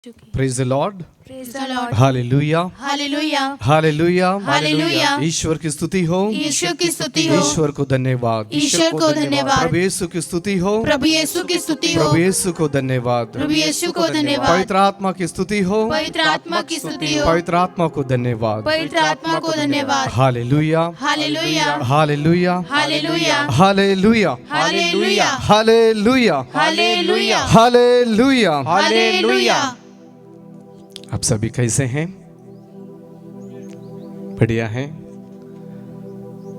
Praise the Lord. Praise the Lord. Hallelujah. Hallelujah. Hallelujah. Hallelujah. ईश्वर की स्तुति हो, ईश्वर की स्तुति हो, ईश्वर को धन्यवाद, ईश्वर को धन्यवाद, प्रभु यीशु की स्तुति हो, प्रभु यीशु की स्तुति हो, प्रभु यीशु को धन्यवाद, प्रभु यीशु को धन्यवाद, पवित्र आत्मा की स्तुति हो, पवित्र आत्मा की स्तुति हो, पवित्र आत्मा को धन्यवाद, पवित्र आत्मा को धन्यवाद। Hallelujah, hallelujah, hallelujah, hallelujah, hallelujah, hallelujah, hallelujah, hallelujah, hallelujah, hallelujah. आप सभी कैसे हैं? बढ़िया हैं?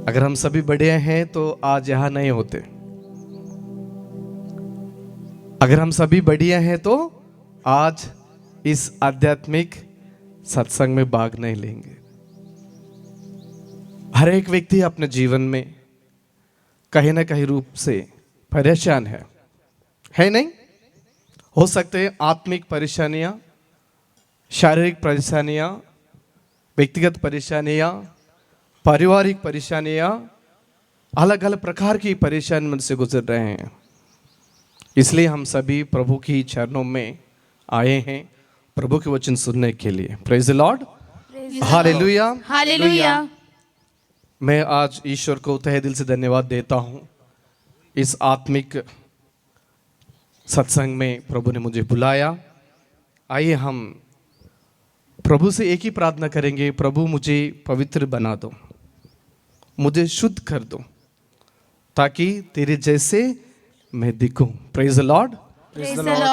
अगर हम सभी बढ़िया हैं तो आज यहाँ नहीं होते। अगर हम सभी बढ़िया हैं तो आज इस आध्यात्मिक सत्संग में भाग नहीं लेंगे। हर एक व्यक्ति अपने जीवन में कहीं ना कहीं रूप से परेशान है नहीं? हो सकते हैं आत्मिक परेशानियां, शारीरिक परेशानियां, व्यक्तिगत परेशानियां, पारिवारिक परेशानियां, अलग अलग प्रकार की परेशानी मन से गुजर रहे हैं। इसलिए हम सभी प्रभु की चरणों में आए हैं प्रभु के वचन सुनने के लिए। Praise the Lord, hallelujah, hallelujah. मैं आज ईश्वर को तहे दिल से धन्यवाद देता हूं। इस आत्मिक सत्संग में प्रभु ने मुझे बुलाया। आइए हम प्रभु से एक ही प्रार्थना करेंगे, प्रभु मुझे पवित्र बना दो, मुझे शुद्ध कर दो, ताकि तेरे जैसे मैं दिखूं। Praise the Lord,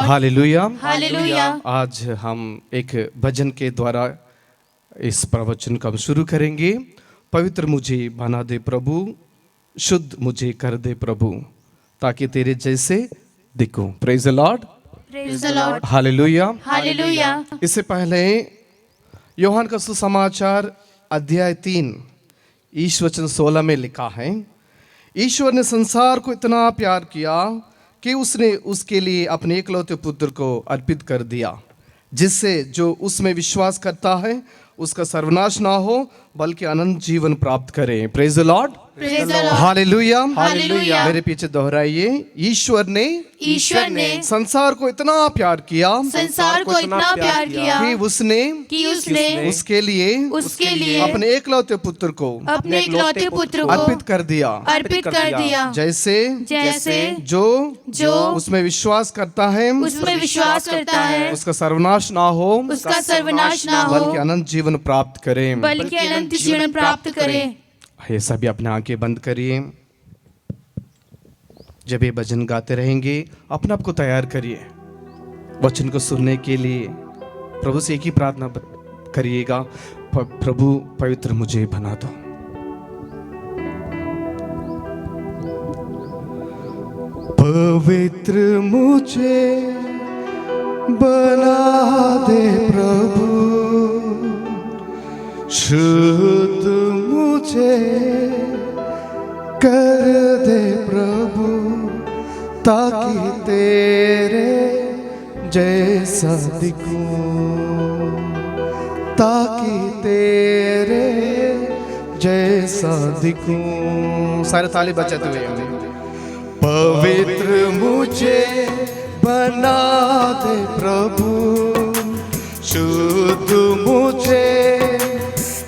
hallelujah, hallelujah. आज हम एक भजन के द्वारा इस प्रवचन का शुरू करेंगे। पवित्र मुझे बना दे प्रभु, शुद्ध मुझे कर दे प्रभु, ताकि तेरे जैसे दिखूं। Praise the Lord, Praise the Lord. Hallelujah, hallelujah. इससे पहले यूहन्ना का सुसमाचार अध्याय 3 ईश वचन 16 में लिखा है, ईश्वर ने संसार को इतना प्यार किया कि उसने उसके लिए अपने एकलौते पुत्र को अर्पित कर दिया, जिससे जो उसमें विश्वास करता है उसका सर्वनाश ना हो बल्कि अनंत जीवन प्राप्त करे। Praise the Lord, hallelujah, hallelujah. मेरे पीछे दोहराइए, ईश्वर ने संसार को इतना प्यार किया, संसार को इतना प्यार किया कि उसने उसके लिए अपने एकलौते पुत्र को अर्पित कर दिया, जैसे जो उसमें विश्वास करता है उसका सर्वनाश ना हो बल्कि अनंत जीवन प्राप्त करे। ये सभी अपने आंखें बंद करिए। जब ये भजन गाते रहेंगे अपने आप को तैयार करिए वचन को सुनने के लिए। प्रभु से एक ही प्रार्थना करिएगा, प्रभु पवित्र मुझे बना दो। पवित्र मुझे बना दे प्रभु, शुद्ध मुझे कर दे प्रभु, ताकि तेरे जैसा दिखूं, ताकि तेरे जैसा दिखूं। सारे ताली बजाते हुए, पवित्र मुझे बना दे प्रभु, शुद्ध मुझे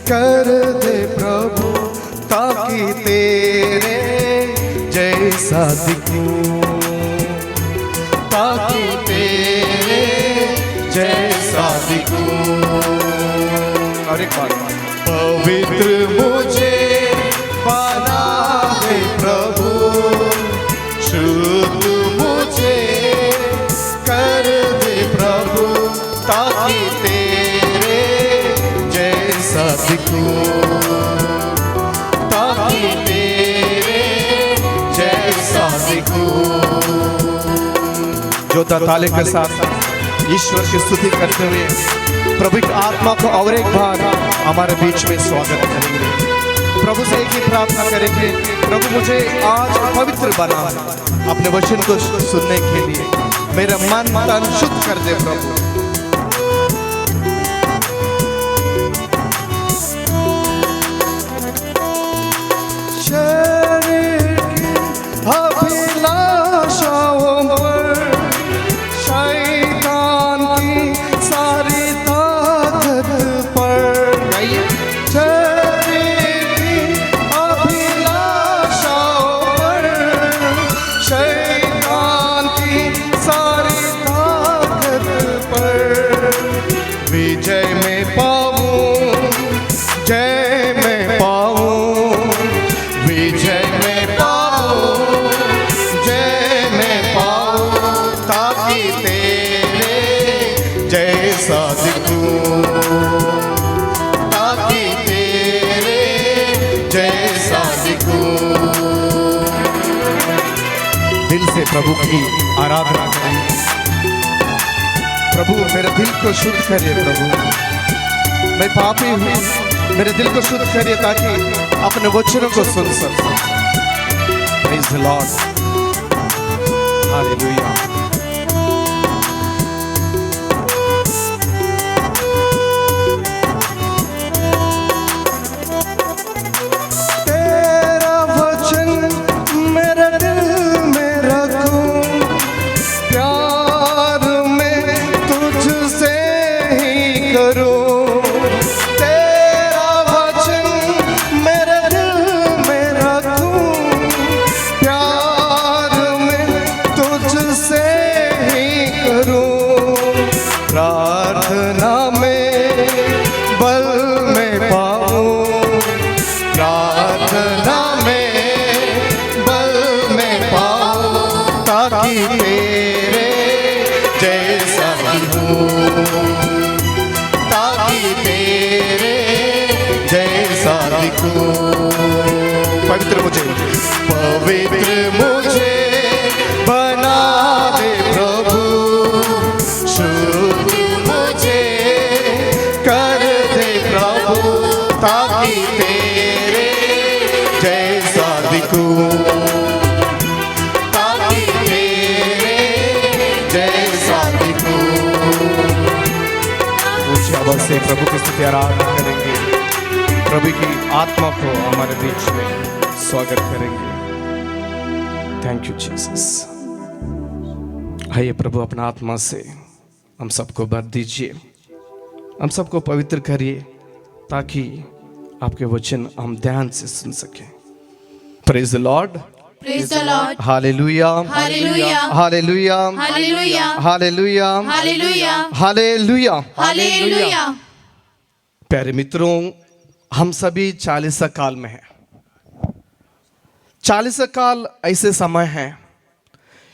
कर दे प्रभु, ताकि तेरे जैसा दिखूं, ताकि तेरे जैसा दिखूं। और एक बार, पवित्र मुझे बना दे प्रभु, शुद्ध मुझे कर दे प्रभु, ताकि तेरे जैसा दिखूं, ताकि तेरे जैसा दिखूं। जो ताले के साथ ईश्वर की स्तुति करते हुए प्रभु की आत्मा को और एक बार हमारे बीच में स्वागत करेंगे। प्रभु से एक ही प्रार्थना करेंगे, प्रभु मुझे आज पवित्र बना अपने वचन को सुनने के लिए, मेरा मन तन शुद्ध कर दे प्रभु। शरीर की अभिलाषाओं पर शैतान की जैसा दिखूं, ताकि तेरे जैसा दिखूं। दिल से प्रभु की आराधना करें। प्रभु मेरे दिल को शुद्ध करिए। प्रभु मैं पापी हूँ, मेरे दिल को शुद्ध करिए ताकि अपने वचनों को सुन सकूं। Praise the Lord, hallelujah. तेरा वचन मेरे दिल में रखूं, प्यार में तुझसे ही करूं। तेरा वचन मेरे दिल में रखूं, प्यार में तुझसे ही करूं। प्रार्थना में बल में पाऊं, प्रार्थना में बल में पाऊं, ताकि तेरे जैसा दिखूं, ताकि तेरे जैसा दिखूं। पवित्र मुझे बना दे प्रभु, शुद्ध मुझे कर दे प्रभु, ताकि तेरे जैसा दिखूं, ताकि तेरे जैसा दिखूं। ऊंची आवाज से प्रभु की स्तुति आराधना करेंगे। प्रभु की आत्मा को हमारे बीच में स्वागत करेंगे। Thank you Jesus. आइए प्रभु अपना आत्मा से हम सबको भर दीजिए, हम सबको पवित्र करिए ताकि आपके वचन हम ध्यान से सुन सकें। Praise the Lord, Praise the Lord. Hallelujah, Hallelujah. Hallelujah, Hallelujah. Hallelujah, Hallelujah. Hallelujah. Hallelujah. प्यारे मित्रों, हम सभी 40 काल में हैं। 40 काल ऐसे समय हैं,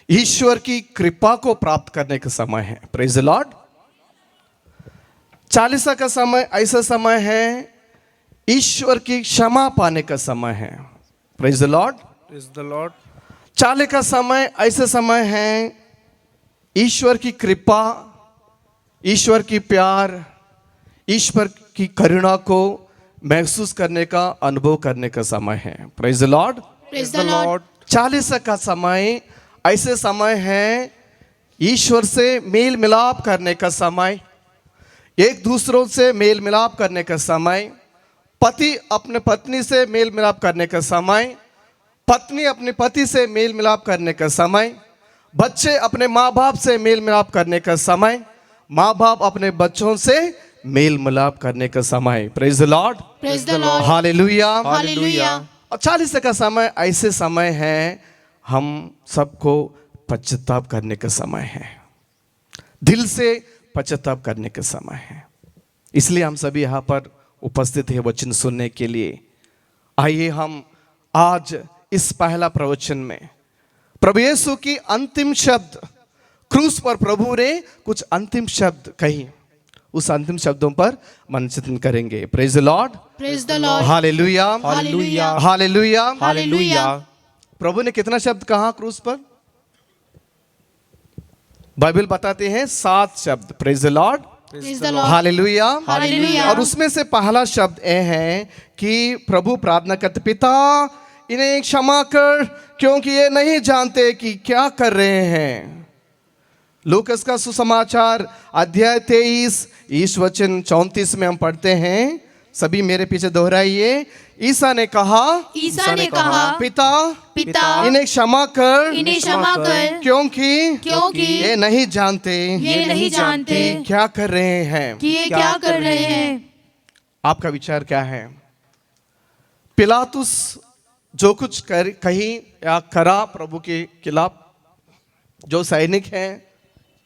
ईश्वर की कृपा को प्राप्त करने का समय है। Praise the Lord. 40 का समय ऐसा समय है, ईश्वर की क्षमा पाने का समय है। Praise the Lord, praise the Lord. 40 का समय ऐसे समय है, ईश्वर की कृपा, ईश्वर की प्यार, ईश्वर की करुणा को महसूस करने का, अनुभव करने का समय है। Praise the Lord. Praise the Lord. 40 का समय ऐसे समय है, ईश्वर से मेल मिलाप करने का समय, एक दूसरों से मेल मिलाप करने का समय, पति अपने पत्नी से मेल मिलाप करने का समय, पत्नी अपने पति से मेल मिलाप करने का समय, बच्चे अपने माँ बाप से मेल मिलाप करने का समय, माँ बाप अपने बच्चों से मेल मिलाप करने का समय। Praise the Lord, Praise the Lord. Hallelujah. Hallelujah. और 40 का समय ऐसे समय है, हम सबको पश्चाताप करने का समय है, दिल से पश्चाताप करने का समय है। इसलिए हम सभी यहाँ पर उपस्थित हैं वचन सुनने के लिए। आइए हम आज इस पहला प्रवचन में प्रभु यीशु की अंतिम शब्द, क्रूस पर प्रभु ने कुछ अंतिम शब्द कही, उस अंतिम शब्दों पर मन चिंतन करेंगे। Praise the Lord, Praise the Lord. Hallelujah, Hallelujah. Hallelujah. Hallelujah. प्रभु ने कितना शब्द कहा क्रूस पर? बाइबल बताते हैं 7 शब्द। Praise the Lord, Praise the Lord. Hallelujah. Hallelujah. और उसमें से पहला शब्द ये है कि प्रभु प्रार्थना करते, पिता इन्हें क्षमा कर, क्योंकि ये नहीं जानते कि क्या कर रहे हैं। लूकस का सुसमाचार अध्याय 23 ईश वचन 34 में हम पढ़ते हैं, सभी मेरे पीछे दोहराइए। ईसा ने कहा, ईसा ने कहा, पिता पिता इन्हें क्षमा कर, इन्हें क्षमा कर, क्योंकि ये नहीं जानते ये नहीं जानते कि क्या कर रहे हैं। कि ये क्या कर रहे हैं। आपका विचार क्या है? पिलातुस जो कुछ कही या करा प्रभु के खिलाफ, जो सैनिक हैं,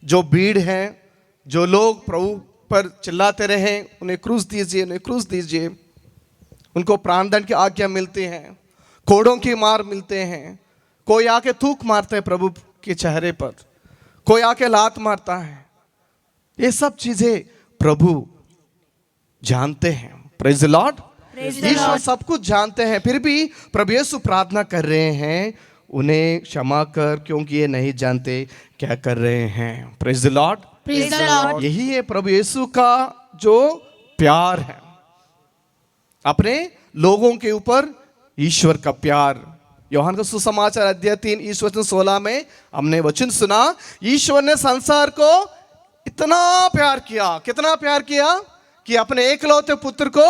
जो भीड़ हैं, जो लोग प्रभु पर चिल्लाते रहे, उन्हें क्रूस दीजिए, उन्हें क्रूस दीजिए, उनको प्राणदंड की आज्ञा मिलती है, कोड़ों की मार मिलते हैं, कोई आके थूक मारता है प्रभु के चेहरे पर, कोई आके लात मारता है। ये सब चीजें प्रभु जानते हैं। Praise the Lord. Praise the Ishwar Lord. सब कुछ जानते हैं, फिर भी प्रभु यीशु प्रार्थना कर रहे हैं, उन्हें क्षमा कर क्योंकि ये नहीं जानते क्या कर रहे हैं। Praise the Lord. Praise the Lord. यही है प्रभु यीशु का जो प्यार है अपने लोगों के ऊपर, ईश्वर का प्यार। यूहन्ना का सुसमाचार अध्याय 3 ईश्वर 16 में हमने वचन सुना, ईश्वर ने संसार को इतना प्यार किया, कितना प्यार किया कि अपने एकलौते पुत्र को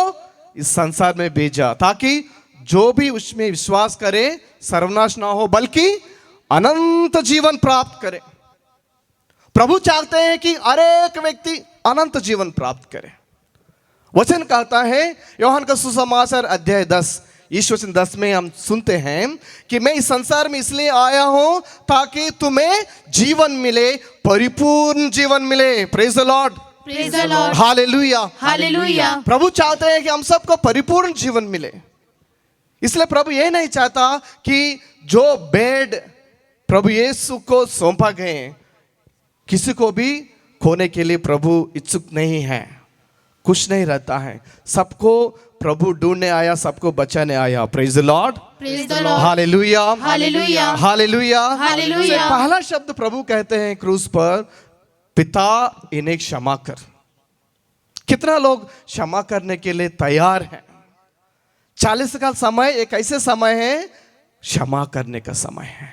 इस संसार में भेजा ताकि जो भी उसमें विश्वास करे सर्वनाश ना हो बल्कि अनंत जीवन प्राप्त करे। प्रभु चाहते हैं कि हर एक व्यक्ति अनंत जीवन प्राप्त करे। वचन कहता है यूहन्ना का सुसमाचार अध्याय 10 ईश्वर 10 में हम सुनते हैं कि मैं इस संसार में इसलिए आया हूं ताकि तुम्हें जीवन मिले, परिपूर्ण जीवन मिले। Praise the Lord. Praise the Lord. Hallelujah. Hallelujah. प्रभु चाहते हैं कि हम सबको परिपूर्ण जीवन मिले, इसलिए प्रभु ये नहीं चाहता कि जो बेड प्रभु यीशु को सौंपा गए किसी को भी खोने के लिए प्रभु इच्छुक नहीं है, कुछ नहीं रहता है, सबको प्रभु ढूंढने आया, सबको बचाने आया। Praise the Lord. Praise the Lord. Hallelujah. Hallelujah. Hallelujah. Hallelujah. सबसे पहला शब्द प्रभु कहते हैं क्रूस पर, पिता इन्हें क्षमा कर। कितना लोग क्षमा करने के लिए तैयार हैं? 40 का समय एक ऐसे समय है क्षमा करने का समय है।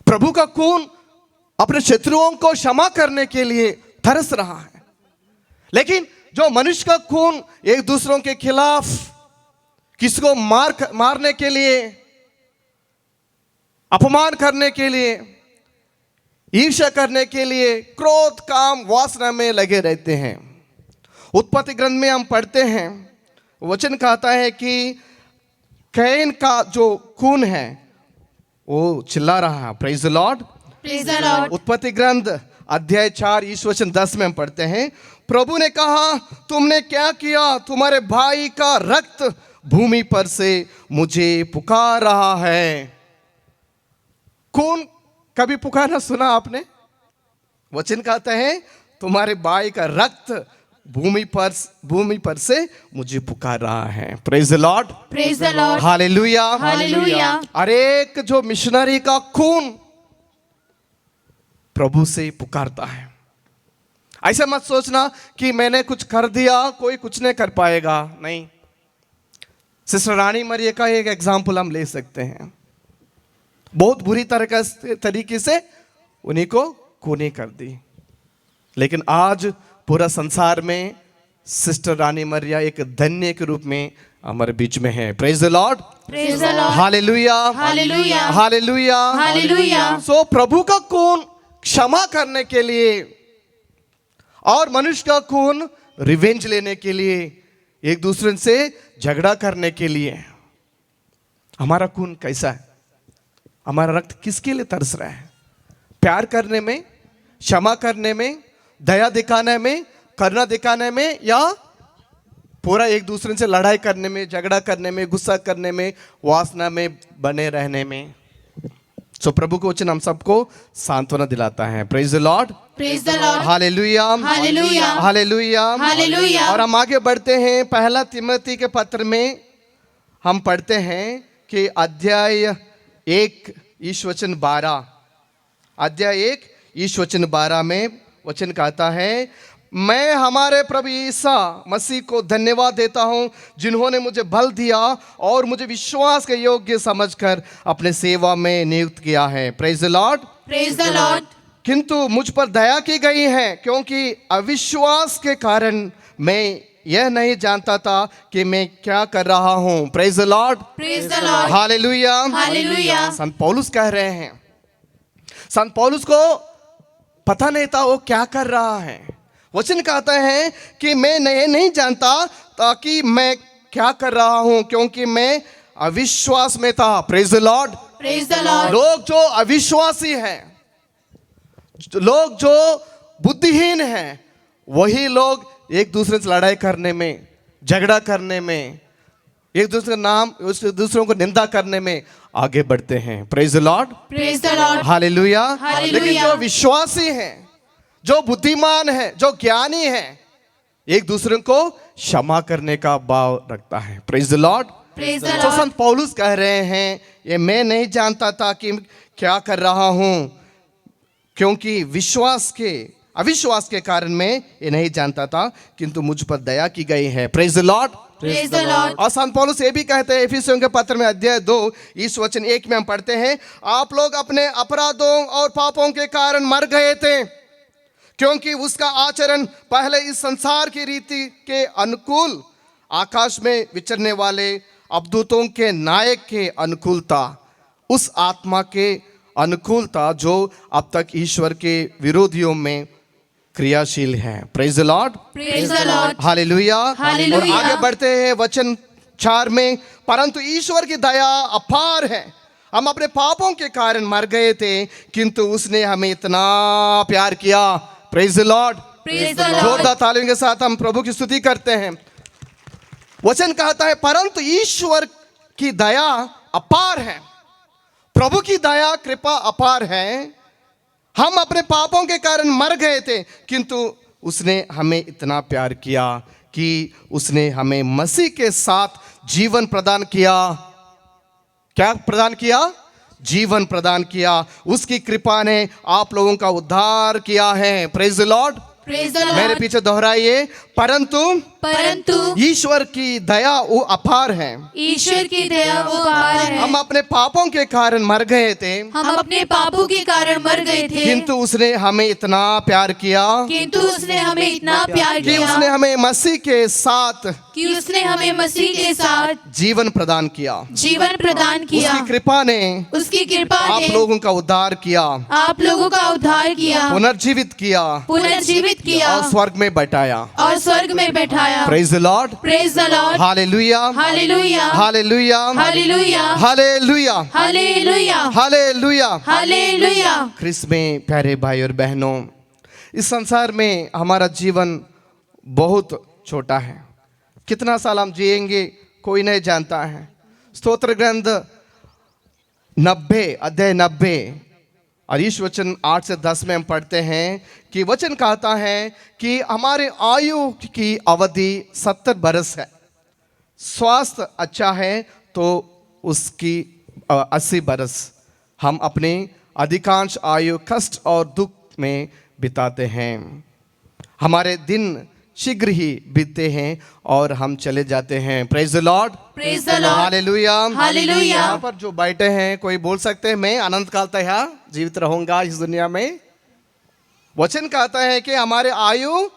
प्रभु का खून अपने शत्रुओं को क्षमा करने के लिए तरस रहा है, लेकिन जो मनुष्य का खून एक दूसरों के खिलाफ किसी को मारने के लिए, अपमान करने के लिए, ईर्ष्या करने के लिए, क्रोध काम वासना में लगे रहते हैं। उत्पत्ति ग्रंथ में हम पढ़ते हैं, वचन कहता है कि कैन का जो खून है वो चिल्ला रहा है। Praise the Lord. Praise the Lord. उत्पत्ति ग्रंथ अध्याय 4 ईश्वर 10 में हम पढ़ते हैं, प्रभु ने कहा तुमने क्या किया, तुम्हारे भाई का रक्त भूमि पर से मुझे पुकार रहा है। खून कभी पुकारना सुना आपने? वचन कहता है तुम्हारे भाई का रक्त भूमि पर से मुझे पुकार रहा है। Praise the Lord. Praise the Lord. Hallelujah. Hallelujah. हर एक जो मिशनरी का खून प्रभु से पुकारता है। ऐसा मत सोचना कि मैंने कुछ कर दिया कोई कुछ नहीं कर पाएगा, नहीं। सिस्टर रानी मरिया का एक एग्जाम्पल हम ले सकते हैं, बहुत बुरी तरीके से उन्हीं को खूनी कर दी, लेकिन आज पूरा संसार में सिस्टर रानी मरिया एक धन्य के रूप में हमारे बीच में है। Praise the Lord. Praise the Lord. Hallelujah. Hallelujah. Hallelujah. Hallelujah. सो प्रभु का खून क्षमा करने के लिए और मनुष्य का खून रिवेंज लेने के लिए, एक दूसरे से झगड़ा करने के लिए। हमारा खून कैसा है? हमारा रक्त किसके लिए तरस रहा है? प्यार करने में, क्षमा करने में, दया दिखाने में, करुणा दिखाने में, या पूरा एक दूसरे से लड़ाई करने में, झगड़ा करने में, गुस्सा करने में, वासना में बने रहने में? सो प्रभु का वचन हम सबको सांत्वना दिलाता है। Praise the Lord. Praise the Lord. Hallelujah. Hallelujah. Hallelujah. Hallelujah. और हम आगे बढ़ते हैं, पहला तिमोथी के पत्र में हम पढ़ते हैं कि अध्याय 1 ईशवचन 12, अध्याय 1 ईशवचन 12 में वचन कहता है, मैं हमारे प्रभु ईसा मसीह को धन्यवाद देता हूं जिन्होंने मुझे बल दिया और मुझे विश्वास के योग्य समझकर अपने सेवा में नियुक्त किया है। Praise the Lord. Praise the Lord. किंतु मुझ पर दया की गई है क्योंकि अविश्वास के कारण मैं यह नहीं जानता था कि मैं क्या कर रहा हूं। Praise the Lord. Praise the Lord. Hallelujah. Hallelujah. संत पौलुस कह रहे हैं, संत पौलुस को पता नहीं था वो क्या कर रहा है। वचन कहता है कि मैं नहीं जानता ताकि मैं क्या कर रहा हूं क्योंकि मैं अविश्वास में था। Praise the Lord. Praise the Lord. लोग जो अविश्वासी हैं, लोग जो बुद्धिहीन हैं, वही लोग एक दूसरे से लड़ाई करने में, झगड़ा करने में, एक दूसरों को निंदा करने में आगे बढ़ते हैं। Praise the Lord. Praise the Lord. Hallelujah. Hallelujah. लेकिन जो विश्वासी हैं, जो बुद्धिमान है, जो ज्ञानी है, एक दूसरे को क्षमा करने का भाव रखता है। Praise the Lord. Praise the तो Lord. संत पौलुस कह रहे हैं, ये मैं नहीं जानता था कि क्या कर रहा हूं, क्योंकि अविश्वास के कारण मैं ये नहीं जानता था, किंतु मुझ पर दया की गई है। Praise the Lord. Praise the Lord. और संत पौलुस ये भी कहते हैं इफिसियों के पत्र में अध्याय 2 इस वचन 1 में हम पढ़ते हैं, आप लोग अपने अपराधों और पापों के कारण मर गए थे, क्योंकि उसका आचरण पहले इस संसार की रीति के अनुकूल, आकाश में विचरने वाले अवदूतों के नायक के अनुकूल था, उस आत्मा के अनुकूल था जो अब तक ईश्वर के विरोधियों में क्रियाशील है। Praise the Lord. Praise the Lord. Hallelujah. Hallelujah. और आगे बढ़ते हैं वचन 4 में, परंतु ईश्वर की दया अपार है, हम अपने पापों के कारण मर गए थे, किंतु उसने हमें इतना प्यार किया। Praise the Lord. Praise the Lord. जोरदार तालियों के साथ हम प्रभु की स्तुति करते हैं। वचन कहता है परंतु ईश्वर की दया अपार है, प्रभु की दया कृपा अपार है, हम अपने पापों के कारण मर गए थे, किंतु उसने हमें इतना प्यार किया कि उसने हमें मसीह के साथ जीवन प्रदान किया। क्या प्रदान किया? जीवन प्रदान किया। उसकी कृपा ने आप लोगों का उद्धार किया है। Praise the Lord. Praise the मेरे Lord. पीछे दोहराइए, परंतु परंतु ईश्वर की दया वो अपार है, ईश्वर की दया वो अपार है, हम अपने पापों के कारण मर गए थे, हम अपने पापों के कारण मर गए थे, किंतु उसने हमें इतना प्यार किया किंतु उसने हमें इतना प्यार कि उसने किया हमें मसीह के साथ कि उसने हमें मसीह के साथ जीवन प्रदान किया। जीवन प्रदान किया। उसकी कृपा ने उसकी कृपा आप ने लोगों का उद्धार किया, आप लोगों का उद्धार किया, पुनर्जीवित किया पुनर्जीवित किया और स्वर्ग में बैठाया। और स्वर्ग में बैठाया। Praise the Lord. Praise the Lord. Hallelujah. Hallelujah. Hallelujah. Hallelujah. Hallelujah. Hallelujah. Hallelujah. Hallelujah. ख्रिस्त में प्यारे भाई और बहनों, इस संसार में हमारा जीवन बहुत छोटा है, कितना साल हम जिएंगे कोई नहीं जानता है। स्तोत्र ग्रंथ 90 अध्याय 90 और इस वचन 8 से 10 में हम पढ़ते हैं कि वचन कहता है कि हमारे आयु की अवधि 70 बरस है, स्वास्थ्य अच्छा है तो उसकी 80 बरस, हम अपने अधिकांश आयु कष्ट और दुख में बिताते हैं, हमारे दिन शीघ्र ही बीतते हैं और हम चले जाते हैं। Praise the Lord. Praise the Lord. Hallelujah. Hallelujah. यहाँ पर जो बैठे हैं कोई बोल सकते हैं मैं अनंत काल तक यहाँ जीवित रहूंगा इस दुनिया में। वचन कहता है कि हमारे आयु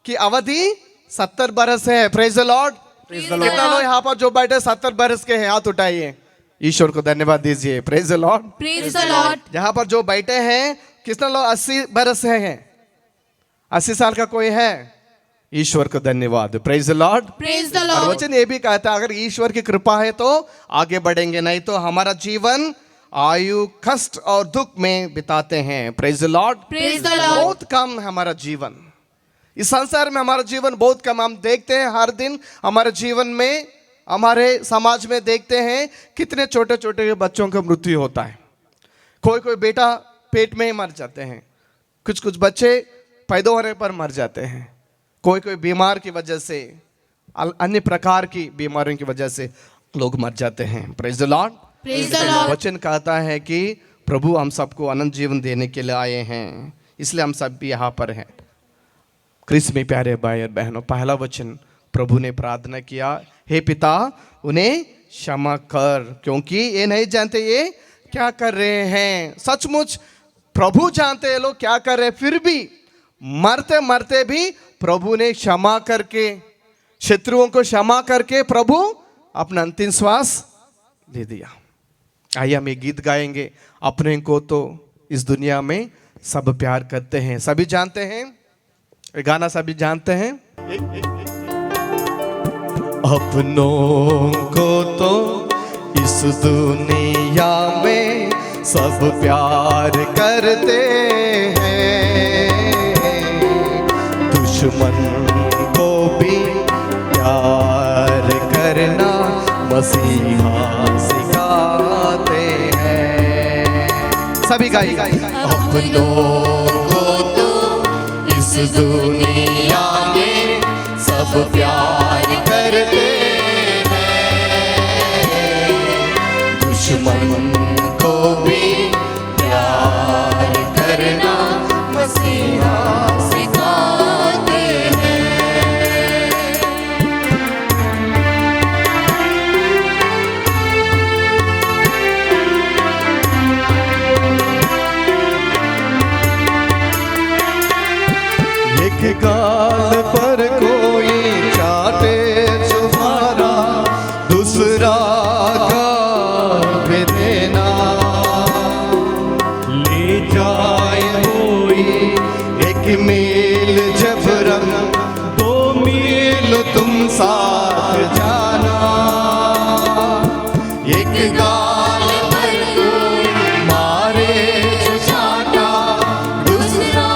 की अवधि 70 बरस है। Praise the Lord. कितना लोग यहाँ पर जो बैठे 70 बरस के हैं, हाथ उठाइए, ईश्वर को धन्यवाद दीजिए। Praise the Lord. Praise the Lord. यहाँ पर जो बैठे हैं कितना लोग 80 बरस हैं, 80 साल का कोई है? ईश्वर को धन्यवाद। Praise the Lord. Praise the और लॉर्ड। वचन ये भी कहता है अगर ईश्वर की कृपा है तो आगे बढ़ेंगे, नहीं तो हमारा जीवन आयु कष्ट और दुख में बिताते हैं। Praise the Lord. Praise the Lord. बहुत कम है हमारा जीवन, इस संसार में हमारा जीवन बहुत कम। हम देखते हैं हर दिन हमारे जीवन में, हमारे समाज में देखते हैं कितने छोटे छोटे बच्चों का मृत्यु होता है। कोई कोई बेटा पेट में ही मर जाते हैं, कुछ कुछ बच्चे पैदा होने पर मर जाते हैं, कोई कोई बीमार की वजह से, अन्य प्रकार की बीमारियों की वजह से लोग मर जाते हैं। Praise the Lord. Praise the Lord. वचन कहता है कि प्रभु हम सबको अनंत जीवन देने के लिए आए हैं, इसलिए हम सब भी यहाँ पर हैं। ख्रिस्त में प्यारे भाई और बहनों, पहला वचन प्रभु ने प्रार्थना किया, हे पिता उन्हें क्षमा कर, क्योंकि ये नहीं जानते ये क्या कर रहे हैं। सचमुच प्रभु जानते हैं लोग क्या कर रहे हैं, फिर भी मरते मरते भी प्रभु ने क्षमा करके, शत्रुओं को क्षमा करके प्रभु अपना अंतिम श्वास दे दिया। आइए हम ये गीत गाएंगे, अपने को तो इस दुनिया में सब प्यार करते हैं। सभी जानते हैं ये गाना, सभी जानते हैं। अपनों को तो इस दुनिया में सब प्यार करते हैं, दुश्मन को भी प्यार करना मसीहा सिखाते हैं। सभी गाइए। अपनों को तो दुनिया में सब प्यार करते हैं, दुश्मन को भी प्यार करना मसीहा सिखाते हैं। एक गाल पर कोई चाटे तुम्हारा, दूसरा गाल भी देना। ले जाए कोई एक मील जबरन, 2 मील तुम साथ जाना। एक गाल पर कोई मारे जो चाटा, दूसरा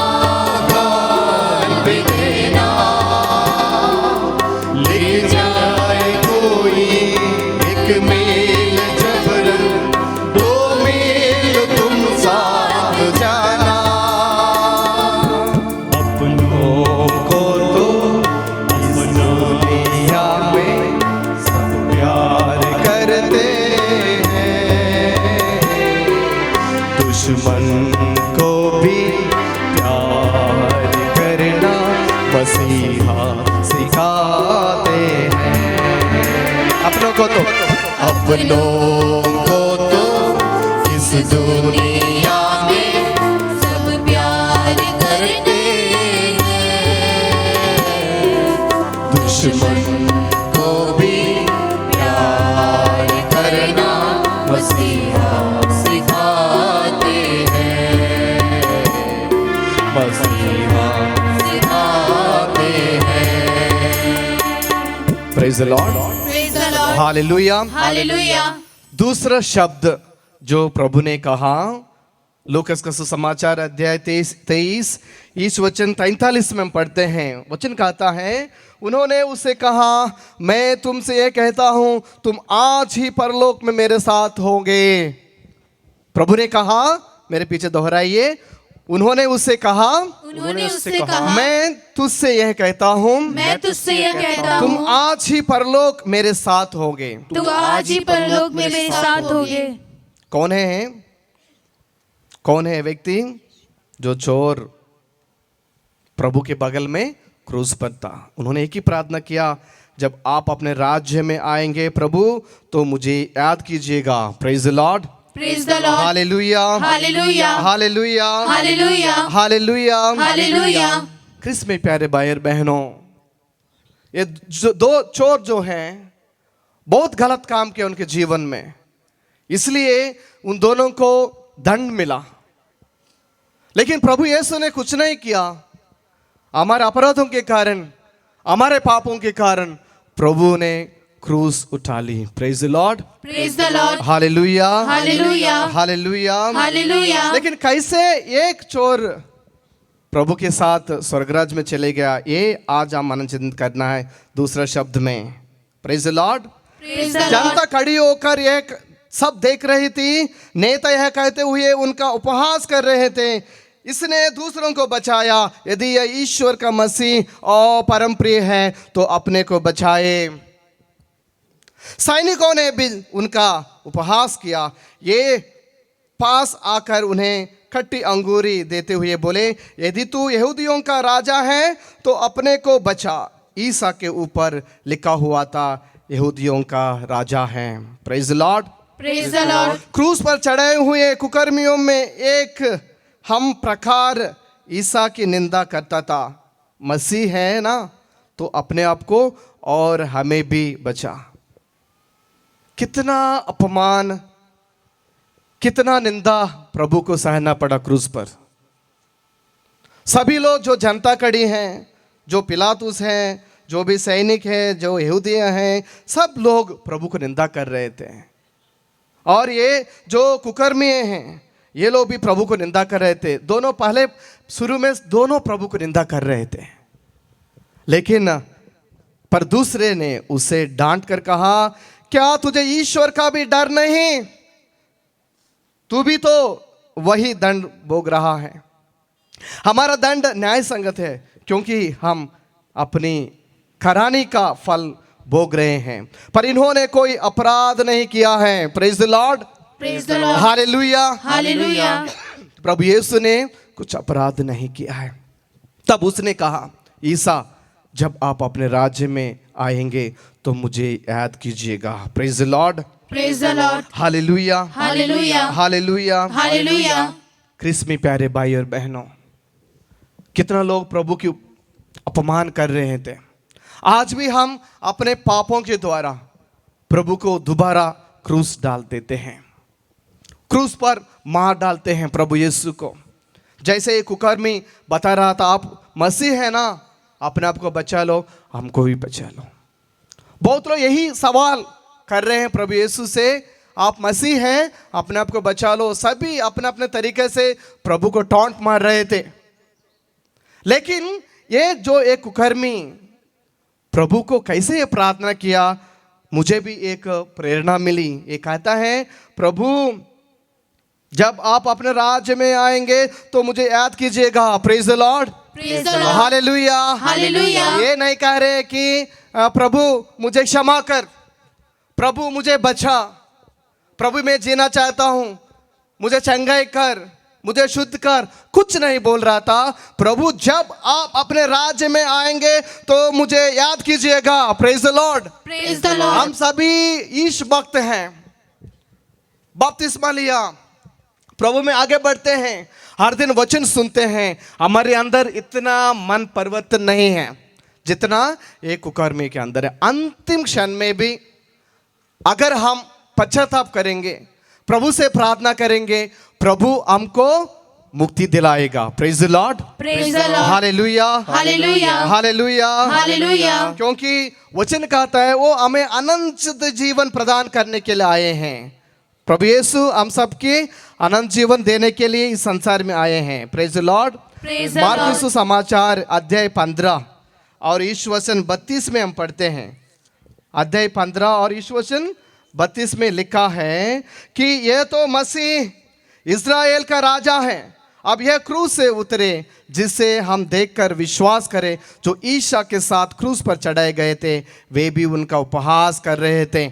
गाल भी देना। ले जाए कोई एक मील जबरन, 2 मील तुम साथ जाना। अपनों को तो इस दुनिया में सब प्यार करते हैं, दुश्मन को भी प्यार करना मसीहा सिखाते हैं। अपनों को तो इस दुनिया में सब प्यार करते हैं, दुश्मन को भी प्यार करना मसीहा सिखाते हैं, मसीहा सिखाते हैं। Praise the Lord, Praise the Lord. Hallelujah. Hallelujah. दूसरा शब्द जो प्रभु ने कहा, लूकस का सुसमाचार अध्याय 23 इस वचन 43 में हम पढ़ते हैं। वचन कहता है, उन्होंने उससे कहा, मैं तुमसे यह कहता हूं, तुम आज ही परलोक में मेरे साथ होंगे। प्रभु ने कहा, मेरे पीछे दोहराइए, उन्होंने उससे कहा, उन्होंने उससे कहा, मैं तुझसे यह कहता हूं, मैं तुझसे यह कहता तुम हूँ, आज ही परलोक मेरे साथ होगे। तू आज ही परलोक में मेरे साथ होगे। कौन है? कौन है व्यक्ति जो चोर प्रभु के बगल में क्रूस पर था? उन्होंने एक ही प्रार्थना किया, जब आप अपने राज्य में आएंगे प्रभु, तो मुझे याद कीजिएगा। Praise the Lord, Praise the Lord. Hallelujah, Hallelujah. Hallelujah, Hallelujah. Hallelujah, Hallelujah. क्रिस्त में प्यारे भाई और बहनों, ये जो 2 चोर जो हैं, बहुत गलत काम किया उनके जीवन में, इसलिए उन दोनों को दंड मिला। लेकिन प्रभु यीशु ने कुछ नहीं किया। हमारे अपराधों के कारण, हमारे पापों के कारण प्रभु ने क्रूस उठा ली। Praise the Lord, Praise the Lord. Hallelujah, Hallelujah. Hallelujah. Hallelujah. लेकिन कैसे एक चोर प्रभु के साथ स्वर्गराज में चले गया, ये आज हम मनन करना है दूसरा शब्द में। Praise the Lord. Praise the Lord. जनता खड़ी होकर एक सब देख रही थी, नेता यह कहते हुए उनका उपहास कर रहे थे, इसने दूसरों को बचाया, यदि यह ईश्वर का मसीह और परम प्रिय है तो अपने को बचाए। सैनिकों ने भी उनका उपहास किया। ये पास आकर उन्हें खट्टी अंगूरी देते हुए बोले, यदि तू यहूदियों का राजा है तो अपने को बचा। ईसा के ऊपर लिखा हुआ था, यहूदियों का राजा है। Praise the Lord. Praise the Lord. क्रूस पर चढ़े हुए कुकर्मियों में एक हम प्रकार ईसा की निंदा करता था, मसीह है ना तो अपने आप को और हमें भी बचा। कितना अपमान, कितना निंदा प्रभु को सहना पड़ा क्रूस पर। सभी लोग जो जनता कड़ी हैं, जो पिलातुस हैं, जो भी सैनिक हैं, जो यहूदियाँ हैं, सब लोग प्रभु को निंदा कर रहे थे। और ये जो कुकर्मी हैं, ये लोग भी प्रभु को निंदा कर रहे थे। दोनों पहले शुरू में दोनों प्रभु को निंदा कर रहे थे, लेकिन पर दूसरे ने उसे डांट कर कहा, क्या तुझे ईश्वर का भी डर नहीं? तू भी तो वही दंड भोग रहा है। हमारा दंड न्याय संगत है क्योंकि हम अपनी करानी का फल भोग रहे हैं, पर इन्होंने कोई अपराध नहीं किया है। Praise the Lord, praise the Lord, hallelujah. Hallelujah. प्रभु यीशु ने कुछ अपराध नहीं किया है। तब उसने कहा, ईसा जब आप अपने राज्य में आएंगे तो मुझे याद कीजिएगा। Praise the Lord, praise the Lord, hallelujah, hallelujah, hallelujah. Hallelujah. क्रिस्मी प्यारे भाई और बहनों, कितना लोग प्रभु की अपमान कर रहे थे। आज भी हम अपने पापों के द्वारा प्रभु को दोबारा क्रूस डाल देते हैं, क्रूस पर मार डालते हैं प्रभु यीशु को। जैसे एक कुकर्मी बता रहा था, आप मसीह है ना, अपने आप को बचा लो, हमको भी बचा लो। बहुत लोग यही सवाल कर रहे हैं प्रभु यीशु से, आप मसीह हैं, अपने आप को बचा लो। सभी अपने अपने तरीके से प्रभु को टॉन्ट मार रहे थे। लेकिन ये जो एक कुकर्मी प्रभु को कैसे ये प्रार्थना किया, मुझे भी एक प्रेरणा मिली। ये कहता है, प्रभु जब आप अपने राज्य में आएंगे तो मुझे याद कीजिएगा। Praise the Lord, praise the Lord, hallelujah, hallelujah. ये नहीं कह रहे कि प्रभु मुझे क्षमा कर, प्रभु मुझे बचा, प्रभु मैं जीना चाहता हूं, मुझे चंगाई कर, मुझे शुद्ध कर, कुछ नहीं बोल रहा था। प्रभु जब आप अपने राज्य में आएंगे तो मुझे याद कीजिएगा। Praise the Lord, praise the Lord. हम सभी ईश भक्त हैं, बपतिस्मा लिया, प्रभु में आगे बढ़ते हैं, हर दिन वचन सुनते हैं, हमारे अंदर इतना मन परिवर्तन नहीं है जितना एक कुकर्मी के अंदर है। अंतिम क्षण में भी अगर हम पश्चाताप करेंगे, प्रभु से प्रार्थना करेंगे, प्रभु हमको मुक्ति दिलाएगा। Praise the Lord, praise the Lord, hallelujah, hallelujah, hallelujah, hallelujah. क्योंकि वचन कहता है वो हमें अनंत जीवन प्रदान करने के लिए आए हैं। प्रभु यीशु हम सबके अनंत जीवन देने के लिए इस संसार में आए हैं। Praise the Lord. Praise the मार्कुस लॉर्ड। समाचार अध्याय 15 और ईश वचन 32 में हम पढ़ते हैं। अध्याय 15 और ईश वचन 32 में लिखा है कि यह तो मसीह इस्राएल का राजा है, अब यह क्रूस से उतरे जिसे हम देखकर विश्वास करें। जो ईसा के साथ क्रूस पर चढ़ाए गए थे वे भी उनका उपहास कर रहे थे।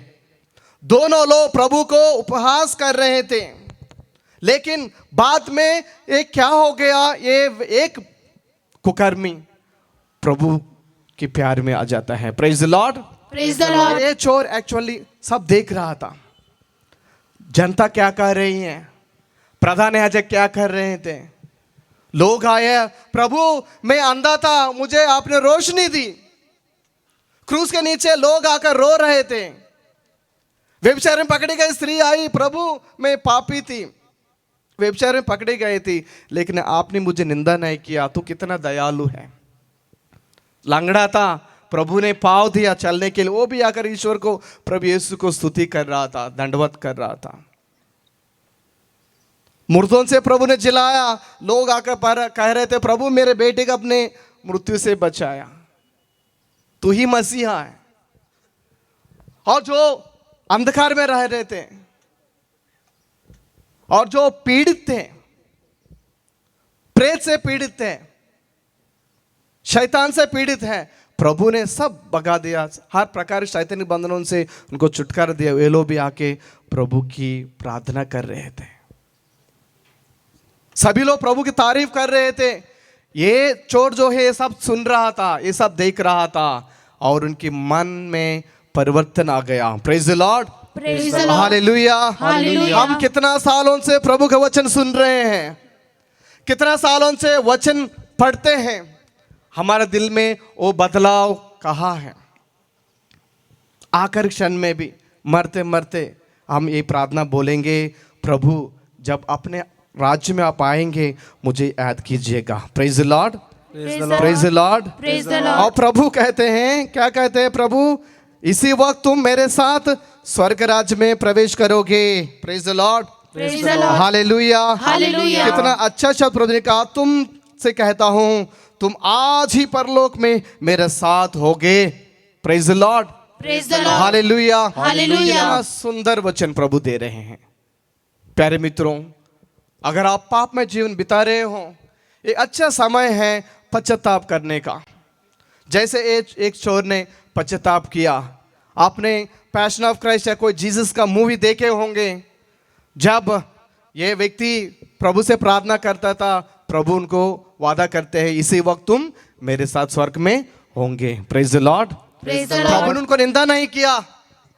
दोनों लोग प्रभु को उपहास कर रहे थे, लेकिन बाद में एक क्या हो गया, ये एक कुकर्मी प्रभु के प्यार में आ जाता है। Praise the Lord, praise the Lord. ये चोर एक्चुअली सब देख रहा था, जनता क्या कर रही है, प्रधान याजक क्या कर रहे थे। लोग आए, प्रभु मैं अंधा था, मुझे आपने रोशनी दी। क्रूस के नीचे लोग आकर रो रहे थे। व्यभिचार में पकड़ी गई स्त्री आई, प्रभु मैं पापी थी, व्यभिचार में पकड़ी गई थी, लेकिन आपने मुझे निंदा नहीं किया, तू कितना दयालु है। लंगड़ा था, प्रभु ने पाँव दिया चलने के लिए, वो भी आकर ईश्वर को, प्रभु यीशु को स्तुति कर रहा था, दंडवत कर रहा था। मुर्दों से प्रभु ने जिलाया, लोग आकर कह रहे थे, प्रभु मेरे बेटे को अपने मृत्यु से बचाया, तू ही मसीहा है। और जो अंधकार में रह रहे थे और जो पीड़ित थे, प्रेत से पीड़ित थे, शैतान से पीड़ित हैं, प्रभु ने सब भगा दिया, हर प्रकार के शैतानी बंधनों से उनको छुटकारा दिया। वे लोग भी आके प्रभु की प्रार्थना कर रहे थे, सभी लोग प्रभु की तारीफ कर रहे थे। ये चोर जो है ये सब सुन रहा था, ये सब देख रहा था, और उनके मन में परिवर्तन आ गया। Praise the Lord, praise the Lord, hallelujah. Hallelujah. हम कितना सालों से प्रभु का वचन सुन रहे हैं, कितना सालों से वचन पढ़ते हैं, हमारे दिल में वो बदलाव कहाँ है? आखिर क्षण में भी मरते मरते हम ये प्रार्थना बोलेंगे, प्रभु जब अपने राज्य में आप आएंगे मुझे याद कीजिएगा। Praise the Lord, praise the Lord, praise the और लॉर्ड। प्रभु कहते हैं, क्या कहते हैं प्रभु? इसी वक्त तुम मेरे साथ स्वर्ग राज्य में प्रवेश करोगे। Praise the Lord, praise the Lord, hallelujah, hallelujah. कितना अच्छा शब्द प्रभु ने कहा, तुम से कहता हूं तुम आज ही परलोक में मेरे साथ होगे। Praise the Lord, praise the Lord, hallelujah, hallelujah. कितना सुंदर वचन प्रभु दे रहे हैं। प्यारे मित्रों, अगर आप पाप में जीवन बिता रहे हो, ये अच्छा समय है पश्चाताप करने का। जैसे एक चोर ने पश्चाताप किया। आपने पैशन ऑफ क्राइस्ट या कोई जीसस का मूवी देखे होंगे। जब ये व्यक्ति प्रभु से प्रार्थना करता था, प्रभु उनको वादा करते हैं इसी वक्त तुम मेरे साथ स्वर्ग में होंगे। Praise the Lord. Praise the Prabhu Lord. ने उनको निंदा नहीं किया।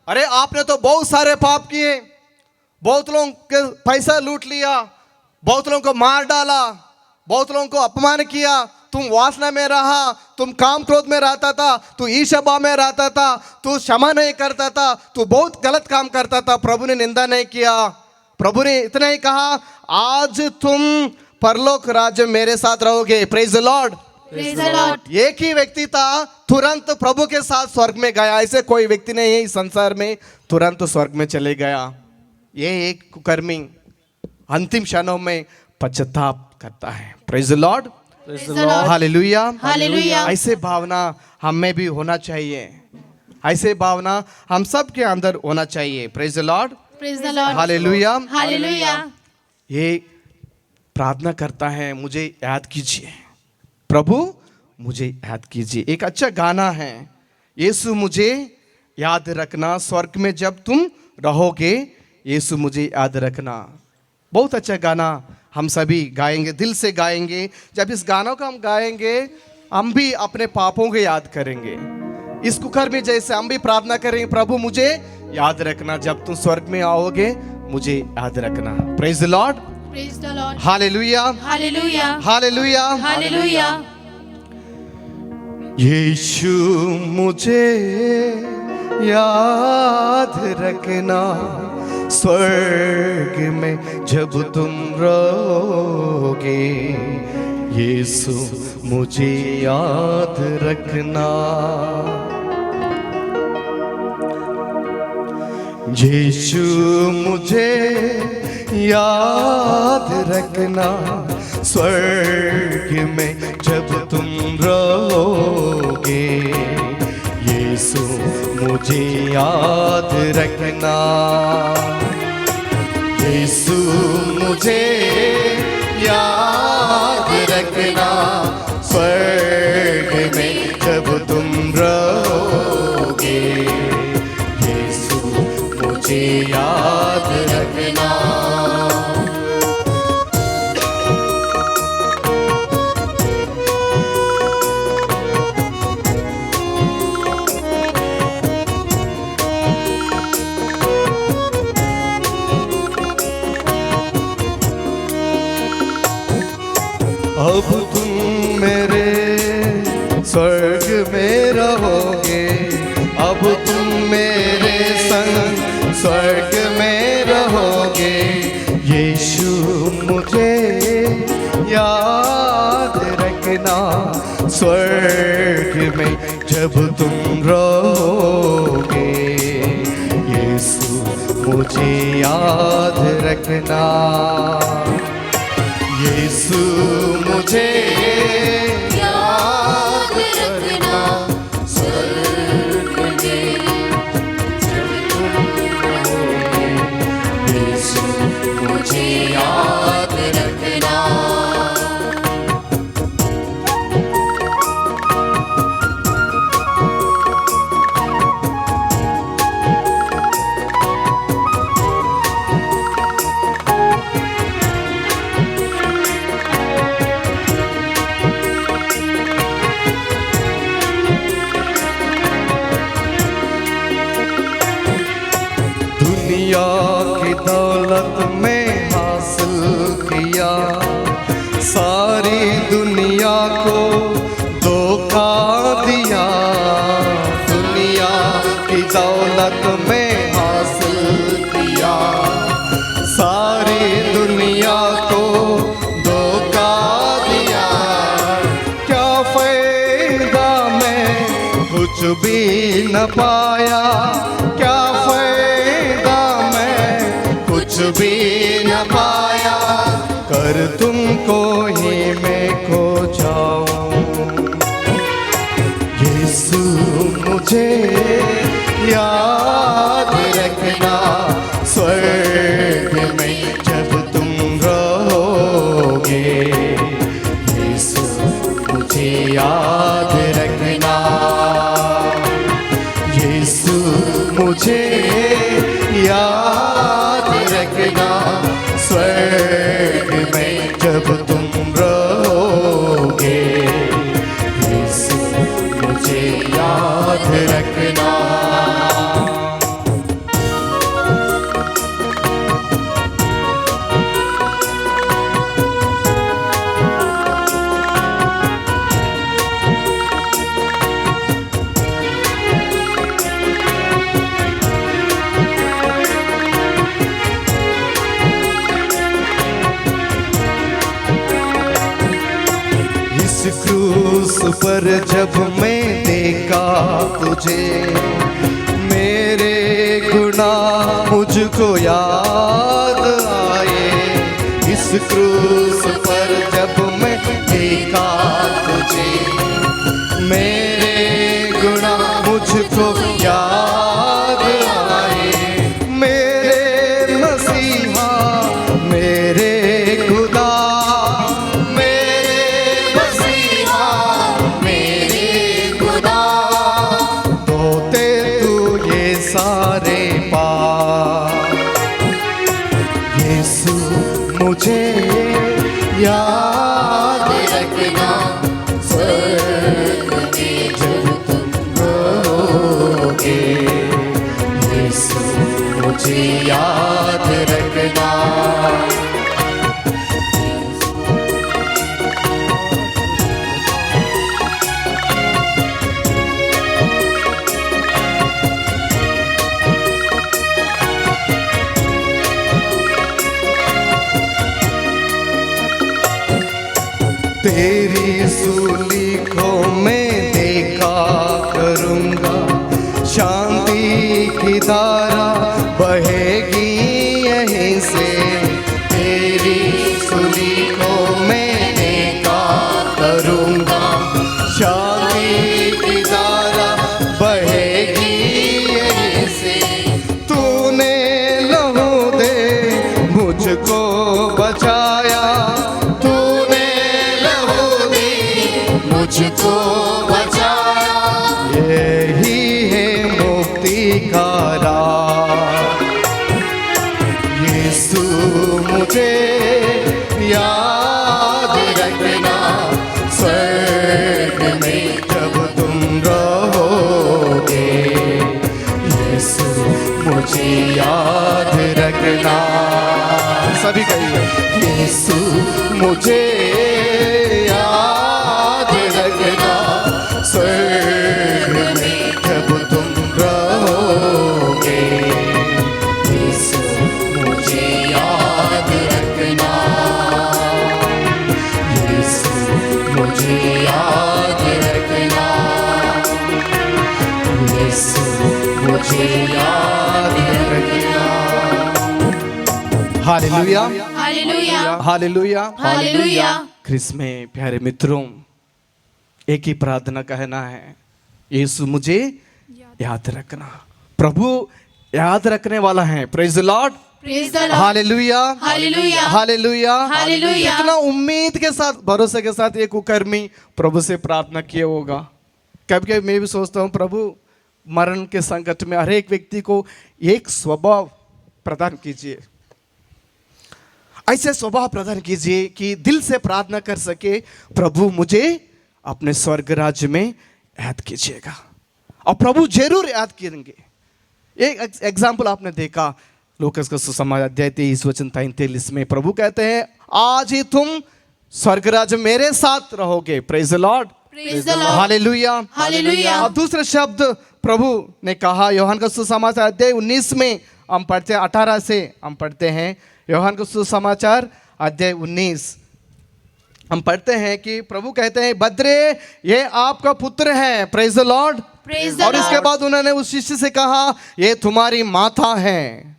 अरे आपने तो बहुत सारे पाप किए, बहुत लोगों के पैसा लूट लिया, बहुत लोगों को मार डाला, बहुत लोगों को अपमान किया, तुम वासना में रहा, तुम काम क्रोध में रहता था, तू ईर्ष्या भाव में रहता था, तू क्षमा नहीं करता था, तू बहुत गलत काम करता था। प्रभु ने निंदा नहीं किया। प्रभु ने इतना ही कहा, आज तुम परलोक राज्य में मेरे साथ रहोगे। Praise the Lord. Praise the Lord. एक ही व्यक्ति था, तुरंत प्रभु के साथ स्वर्ग में गया। ऐसे कोई व्यक्ति नहीं है इस संसार में तुरंत स्वर्ग में चले गया। ये एक कुकर्मी अंतिम क्षणों में पश्चाताप करता है। Praise the Lord. Praise the Lord. Hallelujah. Hallelujah. ऐसे भावना हम में भी होना चाहिए। ऐसे भावना हम सब के अंदर होना चाहिए। Praise the Lord. Praise the Lord. Hallelujah. Hallelujah. ये प्रार्थना करता है, मुझे याद कीजिए प्रभु, मुझे याद कीजिए। एक अच्छा गाना है, यीशु मुझे याद रखना स्वर्ग में जब तुम रहोगे, यीशु मुझे याद रखना। बहुत अच्छा गाना हम सभी गाएंगे, दिल से गाएंगे। जब इस गानों को हम गाएंगे, हम भी अपने पापों को याद करेंगे। इस कुकर में जैसे हम भी प्रार्थना करेंगे, प्रभु मुझे याद रखना जब तुम स्वर्ग में आओगे, मुझे याद रखना। Praise the Lord. Praise the Lord. Hallelujah. Hallelujah. Hallelujah. Hallelujah. यीशु मुझे याद रखना स्वर्ग में जब तुम रहोगे, यीशु मुझे याद रखना। यीशु मुझे याद रखना स्वर्ग में जब तुम रहोगे, यीशु मुझे याद रखना। यीशु मुझे याद रखना स्वर्ग में जब तुम रहोगे, यीशु मुझे याद रखना। अब तुम मेरे स्वर्ग में रहोगे, अब तुम मेरे संग स्वर्ग में रहोगे, यीशु मुझे याद रखना स्वर्ग में जब तुम रहोगे, यीशु मुझे याद रखना। यीशु मुझे याद रखना स्वर्ग में जब तुम रहोगे, यीशु मुझे याद रखना। दुनिया की दौलत में हासिल किया, सारी दुनिया को धोखा दिया। दुनिया की दौलत में हासिल किया, सारी दुनिया को धोखा दिया। क्या फायदा, मैं कुछ भी न पाया, क्या कुछ भी न पाया, कर तुमको ही मैं खो जाऊं। यीशु मुझे याद रखना स्वर्ग में जब तुम रहोगे, याद रखना। इस क्रूस पर जब मैं देखा तुझे, मेरे गुनाह मुझको याद आए। इस क्रूस पर जब मैं देखा तुझे, मेरे गुनाह मुझको याद आए। मेरे मसीहा मेरे खुदा, सारे पार यीशु मुझे याद रखना। स्वर्ग में जब तुम रहोगे, यीशु मुझे याद रखना। तेरी सूली को मैं देखा करूँगा, शांति की धारा बहेगी यहीं से। तेरी सूली को मैं देखा करूँगा, शांति की धारा बहेगी यहीं से। तूने लहू दे मुझको बचाया, मुझको बचाया। यही है मुक्ति का राह, यीशु मुझे याद रखना। स्वर्ग में जब तुम रहोगे, यीशु मुझे याद रखना। सभी कहिए, यीशु मुझे याद रखना। स्वर्ग में जब तुम रहोगे, यीशु मुझे याद रखना। यीशु मुझे याद रखना। यीशु मुझे याद रखना। Hallelujah, hallelujah, hallelujah, hallelujah. Christ में प्यारे मित्रों, एक ही प्रार्थना कहना है, यीशु मुझे याद रखना। प्रभु याद रखने वाला है। Praise the Lord, praise the Lord, hallelujah, hallelujah, hallelujah, hallelujah. कितना उम्मीद के साथ, भरोसे के साथ एक कुकर्मी प्रभु से प्रार्थना किया होगा। कभी कभी मैं भी सोचता हूँ, प्रभु मरण के संकट में हर एक व्यक्ति को एक स्वभाव प्रदान कीजिए, ऐसे स्वभाव प्रदान कीजिए कि दिल से प्रार्थना कर सके, प्रभु मुझे अपने स्वर्ग राज्य में याद कीजिएगा। और प्रभु जरूर याद करेंगे। एक एग्जाम्पल आपने देखा, लूकास का सुसमाचार अध्याय 23:33 में प्रभु कहते हैं, आज ही तुम स्वर्ग राज्य मेरे साथ रहोगे। Praise the Lord, praise the Lord, hallelujah, hallelujah. और दूसरे शब्द प्रभु ने कहा, यूहन्ना का सुसमाचार अध्याय 19 में हम पढ़ते हैं, 18 से हम पढ़ते हैं। यूहन्ना का सुसमाचार अध्याय 19 हम पढ़ते हैं कि प्रभु कहते हैं, बद्रे ये आपका पुत्र है। Praise the Lord, praise the और इसके लॉर्ड, बाद उन्होंने उस शिष्य से कहा, ये तुम्हारी माता है।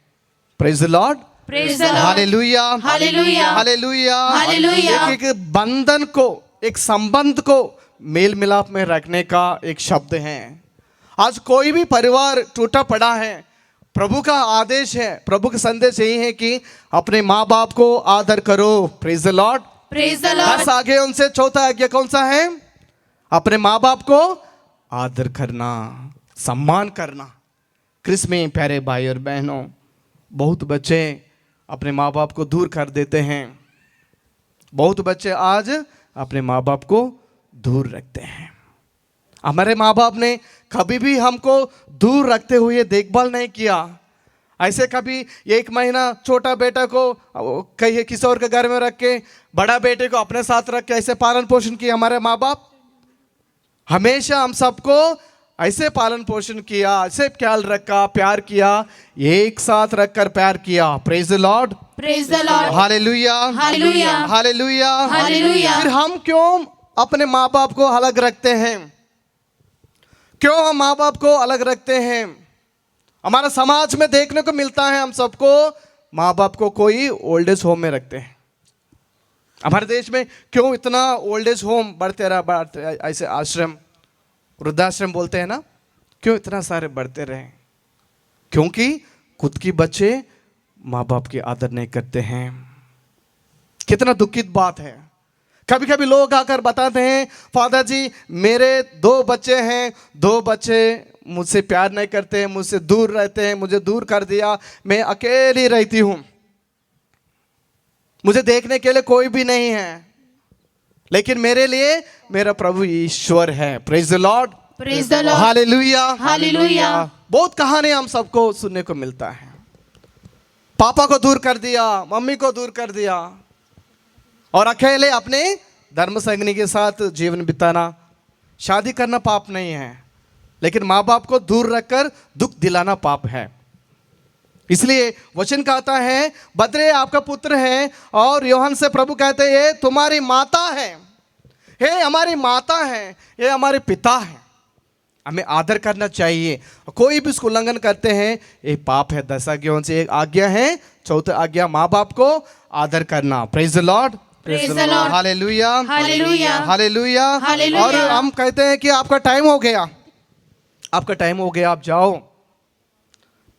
Praise the Lord, praise the Lord, hallelujah, hallelujah, hallelujah, hallelujah. एक बंधन को, एक संबंध को मेल मिलाप में रखने का एक शब्द है। आज कोई भी परिवार टूटा पड़ा है, प्रभु का आदेश है, प्रभु का संदेश यही है कि अपने माँ बाप को आदर करो। Praise the Lord, praise the Lord. 10 आगे उनसे चौथा आज्ञा कौन सा है? अपने माँ बाप को आदर करना, सम्मान करना। क्रिस में प्यारे भाई और बहनों, बहुत बच्चे अपने माँ बाप को दूर कर देते हैं। बहुत बच्चे आज अपने माँ बाप को दूर रखते हैं। हमारे माँ बाप ने कभी भी हमको दूर रखते हुए देखभाल नहीं किया। ऐसे कभी 1 महीना छोटा बेटा को कहीं किसी और के घर में रख के बड़ा बेटे को अपने साथ रख के ऐसे पालन पोषण किया हमारे माँ बाप। हमेशा हम सबको ऐसे पालन पोषण किया, ऐसे ख्याल रखा, प्यार किया, एक साथ रखकर प्यार किया। Praise the Lord, praise the Lord, hallelujah, hallelujah, hallelujah, hallelujah. फिर हम क्यों अपने माँ बाप को अलग रखते हैं? क्यों हम माँ बाप को अलग रखते हैं? हमारा समाज में देखने को मिलता है हम सबको माँ बाप को कोई ओल्ड एज होम में रखते हैं। हमारे देश में क्यों इतना ओल्ड एज होम बढ़ते रहा, ऐसे आश्रम, वृद्धाश्रम बोलते हैं ना, क्यों इतना सारे बढ़ते रहे? क्योंकि खुद की बच्चे माँ बाप की आदर नहीं करते हैं। कितना दुखित बात है। कभी कभी लोग आकर बताते हैं, फादर जी मेरे 2 बच्चे हैं, 2 बच्चे मुझसे प्यार नहीं करते हैं, मुझसे दूर रहते हैं, मुझे दूर कर दिया, मैं अकेली रहती हूं, मुझे देखने के लिए कोई भी नहीं है, लेकिन मेरे लिए मेरा प्रभु ईश्वर है। Praise the Lord, praise the Lord, hallelujah, hallelujah. बहुत कहानी हम सबको सुनने को मिलता है। पापा को दूर कर दिया, मम्मी को दूर कर दिया और अकेले अपने धर्म संगनी के साथ जीवन बिताना। शादी करना पाप नहीं है, लेकिन माँ बाप को दूर रखकर दुख दिलाना पाप है। इसलिए वचन कहता है, बद्रे आपका पुत्र है, और यूहन्ना से प्रभु कहते हैं ये तुम्हारी माता है, ये हमारी माता है, ये हमारे पिता है, हमें आदर करना चाहिए। कोई भी इसको उल्लंघन करते हैं ये पाप है। 10 आज्ञाओं से एक आज्ञा है, 4थी आज्ञा माँ बाप को आदर करना। Praise the Lord, praise the Lord, hallelujah, hallelujah, hallelujah. Hallelujah. और हम कहते हैं कि आपका टाइम हो गया, आपका टाइम हो गया, आप जाओ।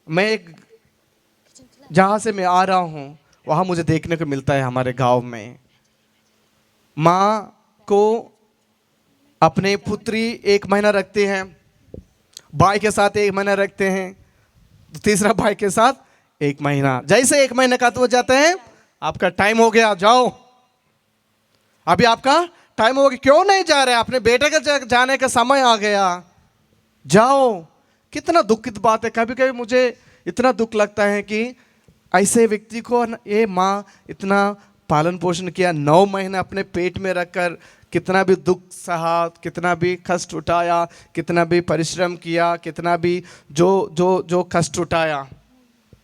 मैं एक जहाँ से मैं आ रहा हूँ वहाँ मुझे देखने को मिलता है हमारे गांव में माँ को अपने पुत्री 1 महीना रखते हैं, भाई के साथ 1 महीना रखते हैं, तीसरा भाई के साथ 1 महीना। जैसे 1 महीने का तो हो जाते हैं, आपका टाइम हो गया, जाओ, अभी आपका टाइम हो गया। क्यों नहीं जा रहे? अपने बेटे के जाने का समय आ गया, जाओ। कितना दुखित बात है। कभी कभी मुझे इतना दुख लगता है कि ऐसे व्यक्ति को ये माँ इतना पालन पोषण किया, 9 महीने अपने पेट में रखकर कितना भी दुख सहा, कितना भी कष्ट उठाया, कितना भी परिश्रम किया, कितना भी जो जो जो कष्ट उठाया,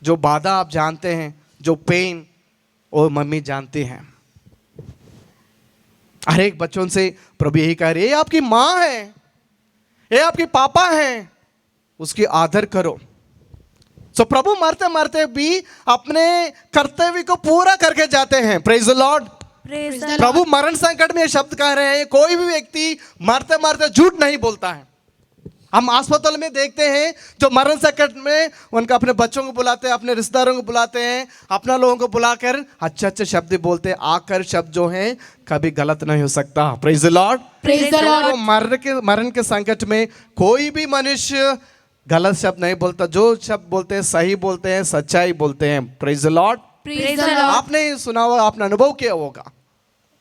जो बाधा आप जानते हैं, जो पेन वो मम्मी जानती हैं। हर एक बच्चों से प्रभु यही कह रहे, ये आपकी माँ है, ये आपके पापा हैं, उसकी आदर करो। सो प्रभु मरते मरते भी अपने कर्तव्य को पूरा करके जाते हैं। Praise the Lord, praise the Lord. प्रभु मरण संकट में ये शब्द कह रहे हैं, कोई भी व्यक्ति मरते मरते झूठ नहीं बोलता है। हम अस्पताल में देखते हैं जो मरण संकट में उनका अपने बच्चों को बुलाते हैं, अपने रिश्तेदारों को बुलाते हैं, अपना लोगों को बुलाकर अच्छे अच्छे शब्द बोलते हैं। आकर शब्द जो हैं कभी गलत नहीं हो सकता। Praise the Lord, praise the Lord. मरण के संकट में कोई भी मनुष्य गलत शब्द नहीं बोलता। जो शब्द बोलते हैं सही बोलते हैं, सच्चाई बोलते हैं। Praise the Lord, praise the Lord. आपने सुना होगा, आपने अनुभव किया होगा,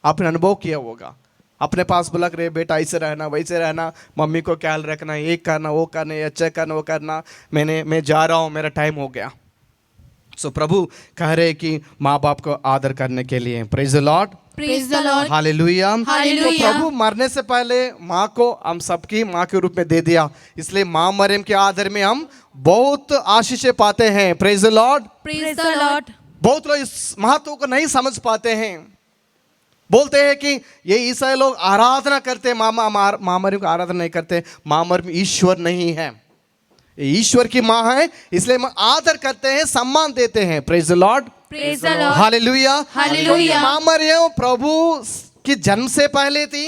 आपने अनुभव किया होगा। अपने पास बुला कर बेटा ऐसे रहना, वैसे रहना, मम्मी को ख्याल रखना, ये करना, वो करना, ये अच्छा करना, वो करना, मैं जा रहा हूँ, मेरा टाइम हो गया। सो प्रभु कह रहे कि माँ बाप को आदर करने के लिए। Praise the Lord, praise the Lord, hallelujah. Hallelujah. तो प्रभु मरने से पहले माँ को हम सबकी माँ के रूप में दे दिया, इसलिए माँ मरियम के आदर में हम बहुत आशीषें पाते हैं। Praise the Lord, praise the Lord. बहुत लोग इस महत्व को नहीं समझ पाते हैं। बोलते हैं कि ये ईसाई लोग आराधना करते हैं, माँ मरियम को आराधना नहीं करते। माँ मरियम ईश्वर नहीं है, ये ईश्वर की माँ है, इसलिए हम आदर करते हैं, सम्मान देते हैं। Praise the Lord, praise the Lord, hallelujah, hallelujah. माँ मरियम प्रभु की जन्म से पहले थी,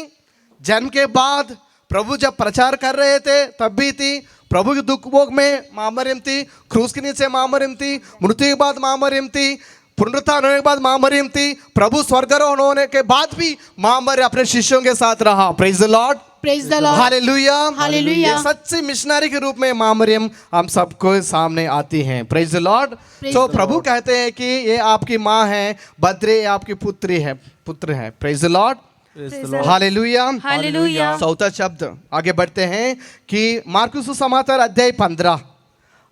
जन्म के बाद प्रभु जब प्रचार कर रहे थे तब भी थी। प्रभु के दुख भोग में माँ मरियम थी, क्रूस के नीचे माँ मरियम थी, मृत्यु के बाद माँ मरियम थी, पुनरुत्थान होने के बाद माँ मरियम थी, प्रभु स्वर्गारोहण होने के बाद भी माँ मरियम अपने शिष्यों के साथ रहा। Praise the Lord, praise the Lord, hallelujah, hallelujah. ये सच्ची मिशनरी के रूप में माँ मरियम हम सबको सामने आती हैं। Praise the Lord. तो प्रभु कहते हैं कि ये आपकी माँ है, बद्रे आपकी पुत्री है, पुत्र है। Praise the Lord. Hallelujah. Hallelujah. चौथा शब्द आगे बढ़ते हैं कि मार्कुस सुसमाचार अध्याय 15,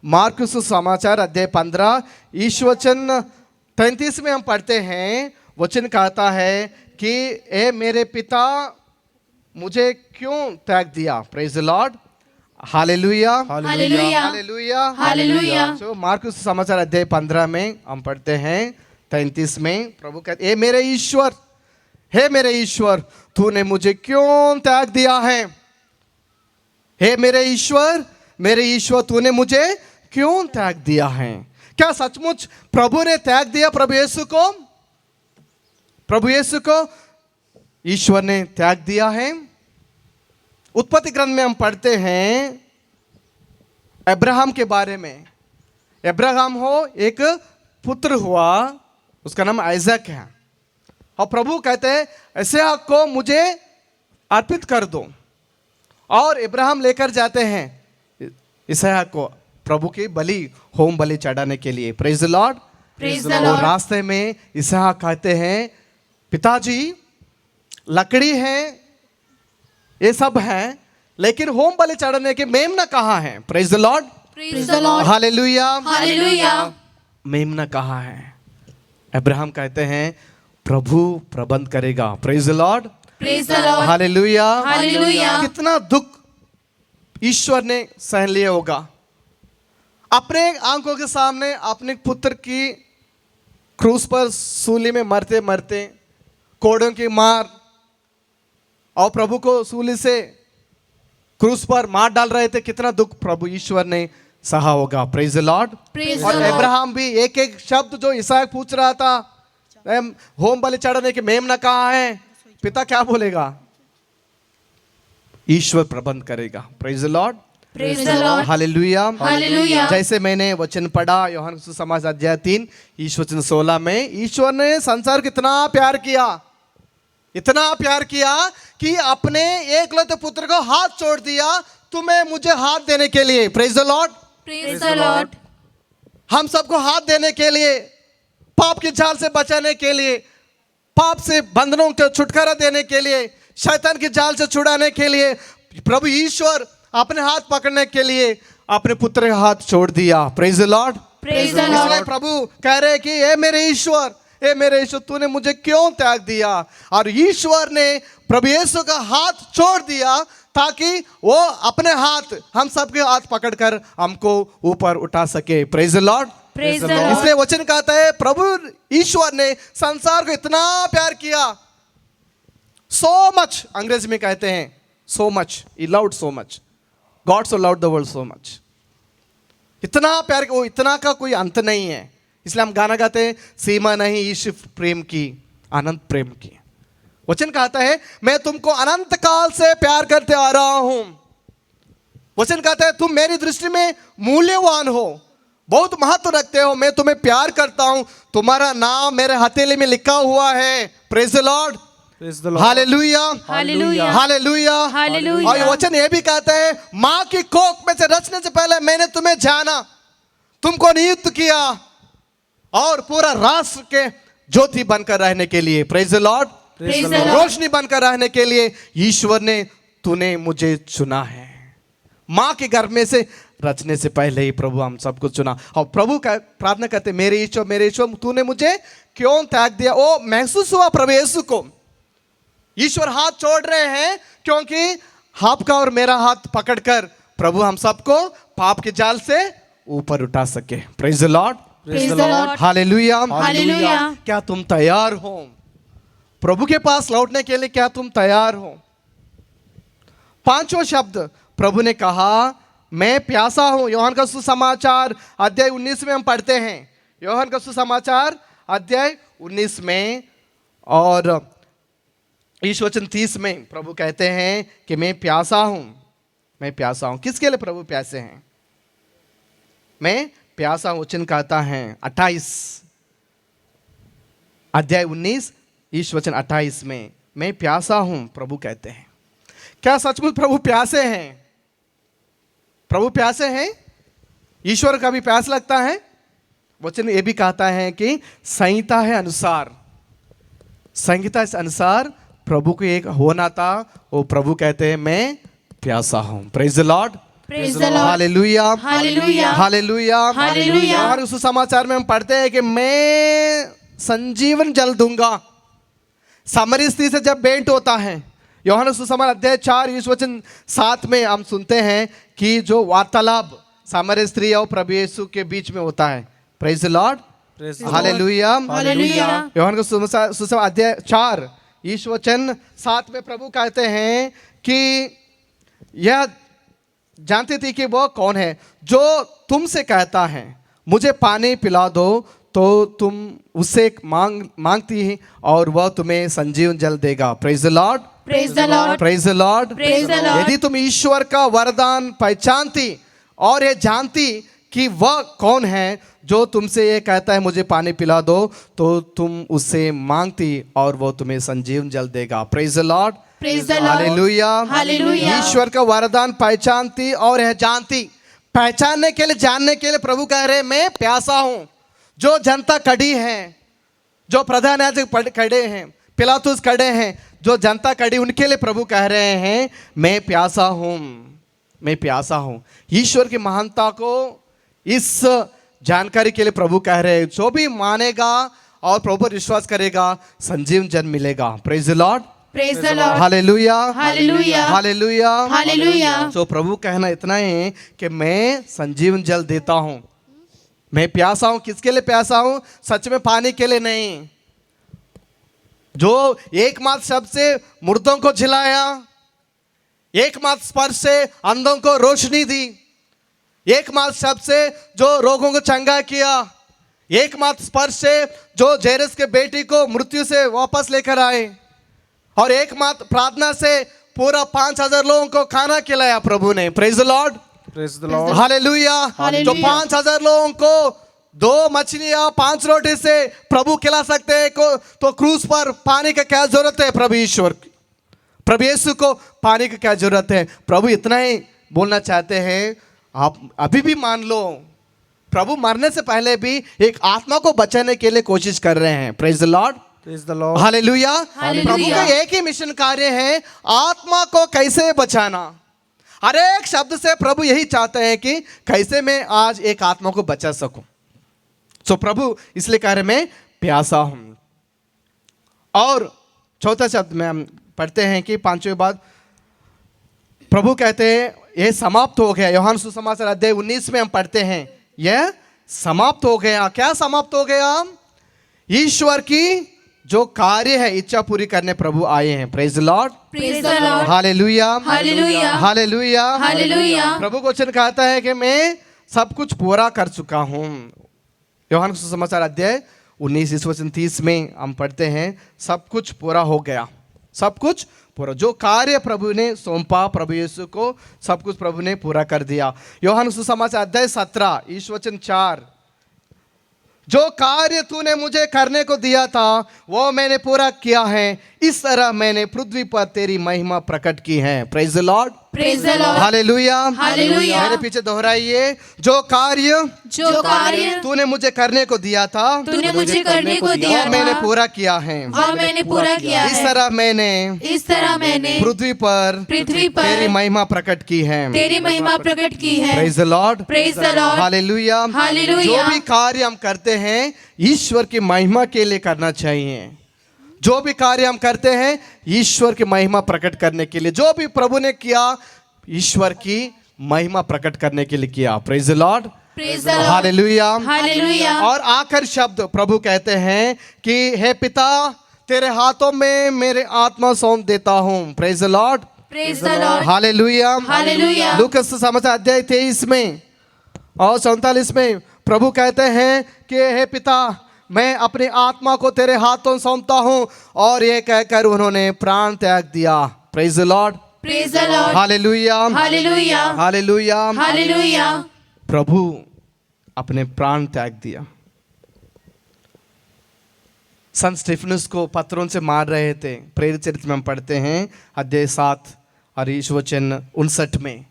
मार्कुस सुसमाचार अध्याय 15 ईश वचन 33 में हम पढ़ते हैं। वचन कहता है कि ए मेरे पिता मुझे क्यों त्याग दिया। Praise the Lord. Hallelujah. Hallelujah. Hallelujah. Hallelujah. तो मार्कुस समाचार अध्याय 15 में हम पढ़ते हैं 33 में प्रभु कहते, ए मेरे ईश्वर, हे मेरे ईश्वर, तूने मुझे क्यों त्याग दिया है। हे मेरे ईश्वर, तूने मुझे क्यों त्याग दिया है। क्या सचमुच प्रभु ने त्याग दिया प्रभु यीशु को? प्रभु यीशु को ईश्वर ने त्याग दिया है। उत्पत्ति ग्रंथ में हम पढ़ते हैं अब्राहम के बारे में। अब्राहम हो एक पुत्र हुआ, उसका नाम आइजक है, और प्रभु कहते हैं इसहाक को मुझे अर्पित कर दो, और इब्राहिम लेकर जाते हैं इसहाक को प्रभु की बलि, होम बलि चढ़ाने के लिए। Praise the Lord. Praise the और लॉर्ड। रास्ते में इसहाक कहते हैं पिताजी लकड़ी है, ये सब है, लेकिन होम बलि चढ़ाने के मेमना कहाँ है। Praise the Lord. Praise the Lord. Hallelujah. Hallelujah. मेमना कहाँ है। अब्राहम कहते हैं प्रभु प्रबंध करेगा। Praise the Lord. Praise the Lord. Hallelujah. Hallelujah. कितना दुख ईश्वर ने सहन लिया होगा। अपने आंखों के सामने अपने पुत्र की क्रूस पर सूली में मरते मरते, कोड़ों की मार, और प्रभु को सूली से क्रूस पर मार डाल रहे थे। कितना दुख प्रभु ईश्वर ने सहा होगा। Praise the Lord. Praise the और लॉर्ड। अब्राहम भी एक एक शब्द जो इसहाक पूछ रहा था, होम बलि चढ़ाने के मेमना कहाँ है, पिता क्या बोलेगा, ईश्वर प्रबंध करेगा। Praise the Lord. Praise the Lord. Hallelujah. Hallelujah. जैसे मैंने वचन पढ़ा यूहन्ना सुसमाचार अध्याय 3 ईश वचन 16 में, ईश्वर ने संसार को इतना प्यार किया, इतना प्यार किया कि अपने एकलौते पुत्र को हाथ छोड़ दिया तुम्हें मुझे हाथ देने के लिए। Praise the Lord. Praise the Lord. हम सबको हाथ देने के लिए, पाप की जाल से बचाने के लिए, पाप से बंधनों को छुटकारा देने के लिए, शैतान की जाल से छुड़ाने के लिए प्रभु ईश्वर अपने हाथ पकड़ने के लिए अपने पुत्र का हाथ छोड़ दिया। Praise the Lord. Praise the इसलिए लॉर्ड। प्रभु कह रहे हैं कि ए मेरे ईश्वर, ए मेरे ईश्वर, तूने मुझे क्यों त्याग दिया। और ईश्वर ने प्रभु यीशु का हाथ छोड़ दिया ताकि वो अपने हाथ, हम सबके हाथ पकड़कर हमको ऊपर उठा सके। Praise the Lord. Praise the Lord. इसलिए वचन कहता है प्रभु ईश्वर ने संसार को इतना प्यार किया, सो मच, अंग्रेजी में कहते हैं so much, he loved so much, God so loved the world so much. इतना प्यार, वो इतना का कोई अंत नहीं है। इसलिए हम गाना गाते हैं, सीमा नहीं ईश प्रेम की, अनंत प्रेम की। वचन कहता है मैं तुमको अनंत काल से प्यार करते आ रहा हूं। वचन कहता है तुम मेरी दृष्टि में मूल्यवान हो, बहुत महत्व रखते हो, मैं तुम्हें प्यार करता हूं, तुम्हारा नाम मेरे हथेली में लिखा हुआ है। Praise the Lord. Hallelujah. Hallelujah. Hallelujah. Hallelujah. और ये वचन ये भी कहता है माँ की कोख में से रचने से पहले मैंने तुम्हें जाना, तुमको नियुक्त किया, और पूरा राष्ट्र के ज्योति बनकर रहने के लिए। Praise the Lord. Praise the Lord. रोशनी बनकर रहने के लिए ईश्वर ने, तूने मुझे चुना है। माँ के गर्भ में से रचने से पहले ही प्रभु हम सबको चुना। और प्रभु का प्रार्थना करते मेरे ईश्वर, तूने मुझे क्यों त्याग दिया। वो महसूस हुआ प्रभु यीशु को, ईश्वर हाथ छोड़ रहे हैं क्योंकि आपका और मेरा हाथ पकड़कर प्रभु हम सबको पाप के जाल से ऊपर उठा सके। Praise the Lord. Praise the Lord. Hallelujah. Hallelujah. क्या तुम तैयार हो प्रभु के पास लौटने के लिए? क्या तुम तैयार हो? पांचवा शब्द प्रभु ने कहा मैं प्यासा हूं। यूहन्ना का सुसमाचार अध्याय 19 में हम पढ़ते हैं, यूहन्ना का सुसमाचार अध्याय 19 में और ईश वचन 30 में प्रभु कहते हैं कि मैं प्यासा हूं, मैं प्यासा हूं। किसके लिए प्रभु प्यासे हैं? मैं प्यासा हूं। वचन कहता है 28 अध्याय 19 ईश वचन 28 में मैं प्यासा हूं, प्रभु कहते हैं। क्या सचमुच प्रभु प्यासे हैं? प्रभु प्यासे हैं? ईश्वर का भी प्यास लगता है? वचन ये भी कहता है कि संहिता है अनुसार, संहिता के अनुसार प्रभु को एक होना था, वो प्रभु कहते हैं मैं प्यासा हूं। Praise the Lord, Praise the Lord. Hallelujah, Hallelujah. Hallelujah, Hallelujah. और उस समाचार में हम पढ़ते हैं कि मैं संजीवन जल दूंगा। सामरी स्त्री से जब भेंट होता है, यूहन्ना सुसमाचार अध्याय 4 इस वचन 7 में हम सुनते हैं कि जो वार्तालाप सामरी स्त्री और प्रभु यीशु के बीच में होता है। Praise the Lord, hallelujah, Hallelujah. यूहन्ना सुसमाचार अध्याय 4 इस वचन 7 में प्रभु कहते हैं कि यह जानते थे कि वो कौन है जो तुमसे कहता है मुझे पानी पिला दो, तो तुम उससे मांगती है और वह तुम्हें संजीवन जल देगा। Praise the Lord, Praise the Lord. Praise the Lord. Praise the Lord. यदि तुम ईश्वर का वरदान पहचानती और ये जानती कि वह कौन है जो तुमसे ये कहता है मुझे पानी पिला दो, तो तुम उससे मांगती और वो तुम्हें संजीवन जल देगा। Praise the Lord, Praise the Lord. Hallelujah, Hallelujah. ईश्वर का वरदान पहचानती और है जानती। पहचानने के लिए, जानने के लिए प्रभु कह रहे मैं प्यासा हूं। जो जनता कड़ी है, जो प्रधान याजक खड़े हैं, पिलातुस खड़े हैं, जो जनता कड़ी, उनके लिए प्रभु कह रहे हैं मैं प्यासा हूं, मैं प्यासा हूं। ईश्वर की महानता को इस जानकारी के लिए प्रभु कह रहे हैं जो भी मानेगा और प्रभु पर विश्वास करेगा संजीवन जन मिलेगा। Praise the Lord, Praise the Lord. Hallelujah, Hallelujah. Hallelujah, Hallelujah. तो प्रभु कहना इतना है कि मैं संजीवन जल देता हूं। मैं प्यासा हूं। किसके लिए प्यासा हूं? सच में पानी के लिए नहीं। जो एकमात्र शब्द से मुर्दों को झिलाया, एकमात्र स्पर्श से अंधों को रोशनी दी, एकमात्र शब्द से जो रोगों को चंगा किया, एकमात्र स्पर्श से जो जैरस के बेटी को मृत्यु से वापस लेकर आए, और एकमात्र प्रार्थना से पूरा 5000 लोगों को खाना खिलाया प्रभु ने। Praise the Lord, Praise the Lord. Hallelujah. Hallelujah. जो 5000 लोगों को 2 मछलियां 5 रोटी से प्रभु खिला सकते हैं को, तो क्रूस पर पानी का क्या जरूरत है? प्रभु ईश्वर, प्रभु यीशु को पानी की क्या जरूरत है? प्रभु इतना ही बोलना चाहते हैं, आप अभी भी मान लो प्रभु मरने से पहले भी एक आत्मा को बचाने के लिए कोशिश कर रहे हैं। Praise the Lord, Praise the Lord. Hallelujah. Hallelujah. प्रभु का एक ही मिशन कार्य है, आत्मा को कैसे बचाना। हर एक शब्द से प्रभु यही चाहते हैं कि कैसे मैं आज एक आत्मा को बचा सकूं। सो प्रभु इसलिए कह रहे मैं प्यासा हूं। और चौथा शब्द में हम पढ़ते हैं कि 5वें बाद प्रभु कहते हैं यह समाप्त हो गया। यूहन्ना सुसमाचार अध्याय 19 में हम पढ़ते हैं यह समाप्त हो गया। क्या समाप्त हो गया? ईश्वर की जो कार्य है इच्छा पूरी करने प्रभु आए हैं। Praise the Lord, Praise the Lord. Hallelujah, Hallelujah. Hallelujah, Hallelujah. प्रभु को वचन कहता है कि मैं सब कुछ पूरा कर चुका हूं। यूहन्ना सुसमाचार अध्याय 19 इस वचन 30 में हम पढ़ते हैं सब कुछ पूरा हो गया। सब कुछ पूरा, जो कार्य प्रभु ने सौंपा प्रभु यीशु को, सब कुछ प्रभु ने पूरा कर दिया। यूहन्ना सुसमाचार अध्याय 17 इस वचन 4, जो कार्य तूने मुझे करने को दिया था वो मैंने पूरा किया है, इस तरह मैंने पृथ्वी पर तेरी महिमा प्रकट की है। Praise the Lord, Praise the Lord. Hallelujah, hallelujah. मेरे पीछे दोहराइए, जो कार्य जो कार्य तूने मुझे करने को दिया था तूने मुझे करने को दिया वो मैंने था, पूरा किया है। वह मैंने पूरा किया इस है। तरह मैंने इस तरह मैंने पृथ्वी पर पृथ्वी पर तेरी महिमा प्रकट की है। तेरी महिमा प्रकट की है। Praise the Lord, Praise the Lord. Hallelujah. Hallelujah. जो भी कार्य हम करते हैं ईश्वर की महिमा के लिए करना चाहिए। जो भी कार्य हम करते हैं ईश्वर की महिमा प्रकट करने के लिए। जो भी प्रभु ने किया ईश्वर की महिमा प्रकट करने के लिए किया। Praise the Lord, Praise the Lord. Hallelujah. Hallelujah. और आखिर शब्द प्रभु कहते हैं कि हे पिता तेरे हाथों में मेरे आत्मा सौंप देता हूं। Praise the Lord, Praise the Lord. Hallelujah. Hallelujah. Lucas समाचार अध्याय 23 में और 47 में प्रभु कहते हैं कि हे पिता मैं अपनी आत्मा को तेरे हाथों सौंपता हूं, और ये कहकर उन्होंने प्राण त्याग दिया। Praise the Lord, Praise the Lord. Hallelujah, hallelujah. Hallelujah. Hallelujah. प्रभु अपने प्राण त्याग दिया। संत स्टेफनुस को पत्थरों से मार रहे थे। प्रेरित चरित्र में हम पढ़ते हैं अध्याय 7 और इस वचन 59 में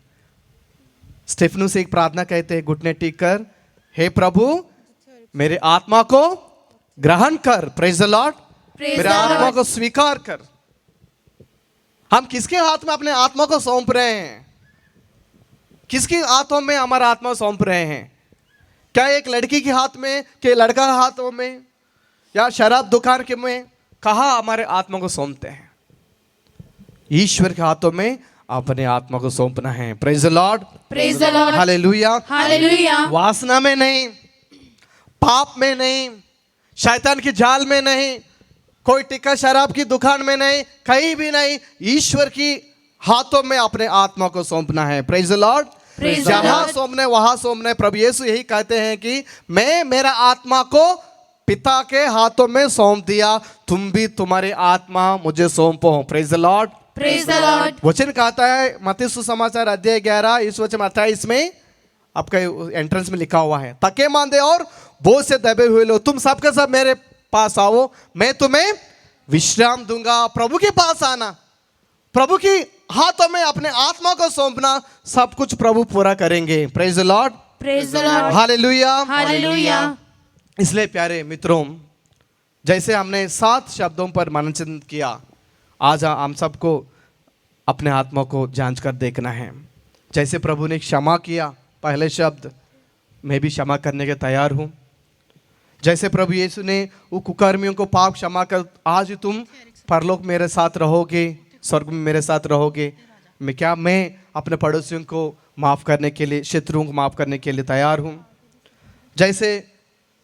स्टेफनुस एक प्रार्थना कहते हैं घुटने टेक कर, हे प्रभु मेरे आत्मा को ग्रहण कर। प्रेज द लॉर्ड, Praise मेरे the आत्मा Lord. को स्वीकार कर। हम किसके हाथ में अपने आत्मा को सौंप रहे हैं? किसके हाथों में हमारा आत्मा सौंप रहे हैं? क्या एक लड़की के हाथ में, कि लड़का के हाथों में, या शराब दुकान के में? कहाँ हमारे आत्मा को सौंपते हैं? ईश्वर के हाथों में अपने आत्मा को सौंपना है। Praise the Lord, praise the Lord, hallelujah. Hallelujah. वासना में नहीं, पाप में नहीं, शैतान की जाल में नहीं, कोई टिक्का शराब की दुकान में नहीं, कहीं भी नहीं। ईश्वर की हाथों में अपने आत्मा को सौंपना है। Praise the Lord. Praise the जहां Lord. सौंपने वहां सौंपने। प्रभु यीशु यही कहते हैं कि मैं मेरा आत्मा को पिता के हाथों में सौंप दिया, तुम भी तुम्हारी आत्मा मुझे सौंपो। Praise the Lord, praise the Lord. वचन कहता है मत्ती सुसमाचार अध्याय 11 इस वचन 28 में, आपका एंट्रेंस में लिखा हुआ है, थके मांदे और बोझ से दबे हुए लोग तुम सबके सब मेरे पास आओ, मैं तुम्हें विश्राम दूंगा। प्रभु के पास आना, प्रभु की हाथों में अपने आत्मा को सौंपना, सब कुछ प्रभु पूरा करेंगे। Praise the Lord, praise the Lord, hallelujah, hallelujah. इसलिए प्यारे मित्रों, जैसे हमने 7 शब्दों पर मनन किया, आज हम सबको अपने आत्मा को जांच कर देखना है। जैसे प्रभु ने क्षमा किया, पहले शब्द, मैं भी क्षमा करने के तैयार हूँ। जैसे प्रभु यीशु ने वो कुकर्मियों को पाप क्षमा कर, आज तुम परलोक मेरे साथ रहोगे, स्वर्ग में मेरे साथ रहोगे। मैं अपने पड़ोसियों को माफ़ करने के लिए, शत्रुओं को माफ़ करने के लिए तैयार हूँ। जैसे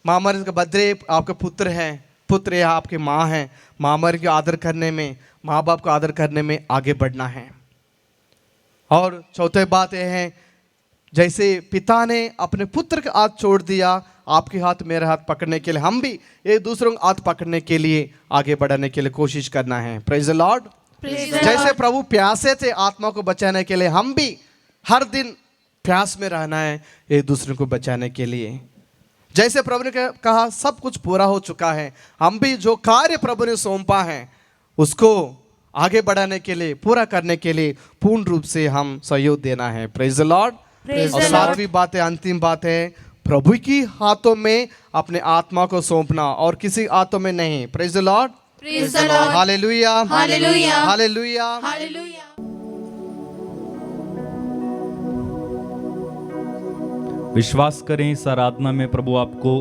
मामर के बदले आपके पुत्र हैं, पुत्र या आपके माँ हैं, मामर के आदर करने में, माँ बाप को आदर करने में आगे बढ़ना है। और चौथी बात यह है, जैसे पिता ने अपने पुत्र का हाथ छोड़ दिया, आपके हाथ मेरे हाथ पकड़ने के लिए, हम भी एक दूसरों का हाथ पकड़ने के लिए आगे बढ़ने के लिए कोशिश करना है। Praise the Lord. जैसे प्रभु प्यासे थे आत्मा को बचाने के लिए, हम भी हर दिन प्यास में रहना है एक दूसरे को बचाने के लिए। जैसे प्रभु ने कहा सब कुछ पूरा हो चुका है, हम भी जो कार्य प्रभु ने सौंपा है उसको आगे बढ़ाने के लिए, पूरा करने के लिए पूर्ण रूप से हम सहयोग देना है। Praise the Lord. और 7वीं बात है, अंतिम बात है, प्रभु की हाथों में अपने आत्मा को सौंपना और किसी हाथों में नहीं। Praise the Lord, praise the Lord, hallelujah, hallelujah, hallelujah. Hallelujah. विश्वास करें इस आराधना में प्रभु आपको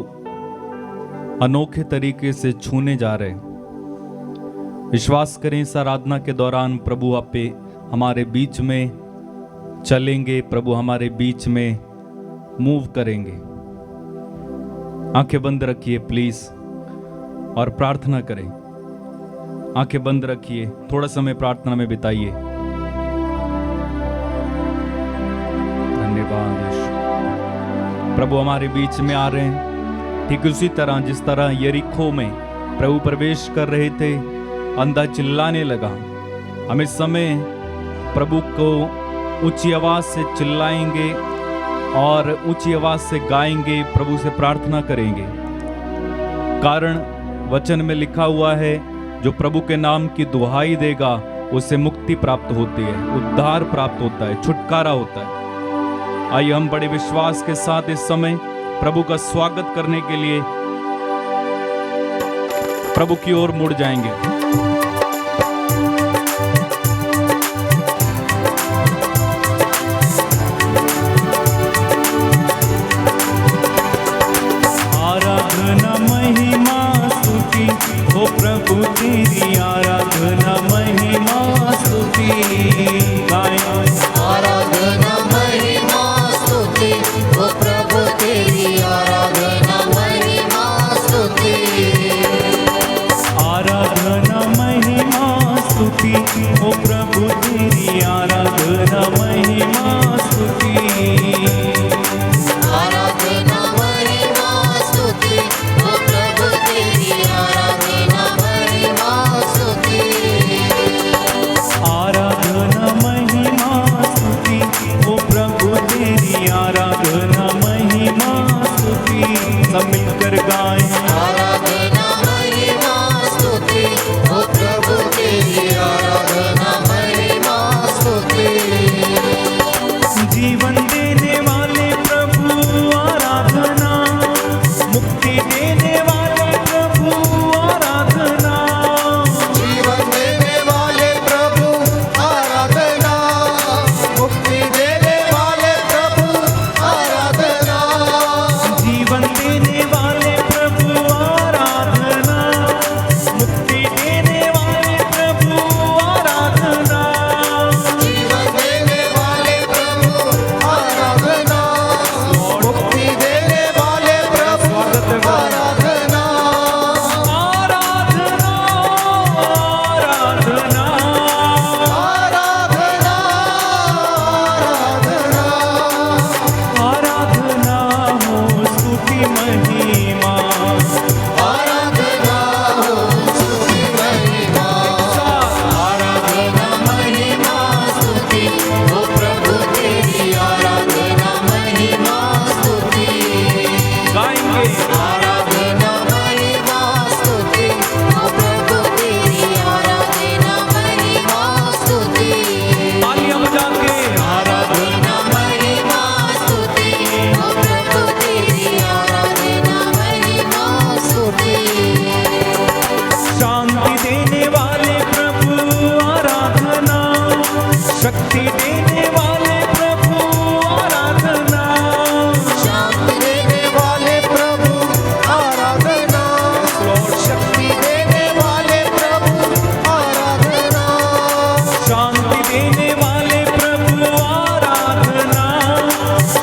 अनोखे तरीके से छूने जा रहे हैं। विश्वास करें इस आराधना के दौरान प्रभु आप पे हमारे बीच में चलेंगे, प्रभु हमारे बीच में मूव करेंगे। आंखें बंद रखिए प्लीज और प्रार्थना करें। आंखें बंद रखिए, थोड़ा समय प्रार्थना में बिताइए। धन्यवाद यीशु। प्रभु हमारे बीच में आ रहे हैं, ठीक उसी तरह जिस तरह यरीको में प्रभु प्रवेश कर रहे थे, अंधा चिल्लाने लगा। हम इस समय प्रभु को ऊंची आवाज से चिल्लाएंगे और ऊंची आवाज से गाएंगे, प्रभु से प्रार्थना करेंगे। कारण वचन में लिखा हुआ है, जो प्रभु के नाम की दुहाई देगा उसे मुक्ति प्राप्त होती है, उद्धार प्राप्त होता है, छुटकारा होता है। आइए हम बड़े विश्वास के साथ इस समय प्रभु का स्वागत करने के लिए प्रभु की ओर मुड़ जाएंगे। आराधना महिमा स्तुति हो प्रभु तेरी, आराधना महिमा स्तुति गाया। आराधना महिमा स्तुति ओ प्रभु तेरी, आराधना महिमा स्तुति। आराधना महिमा स्तुति ओ प्रभु तेरी, आराधना महिमा स्तुति। आराधना महिमा स्तुति ओ प्रभु तेरी, आराधना महिमा स्तुति। आराधना महिमा स्तुति ओ प्रभु तेरी, आराधना महिमा स्तुति। सब मिलकर गाएं। आराधना महिमा स्तुति ओ प्रभु तेरी, आराधना महिमा स्तुति। जीवन देने वाले प्रभु आराधना, मुक्ति देने वाले प्रभु आराधना। जीवन देने वाले प्रभु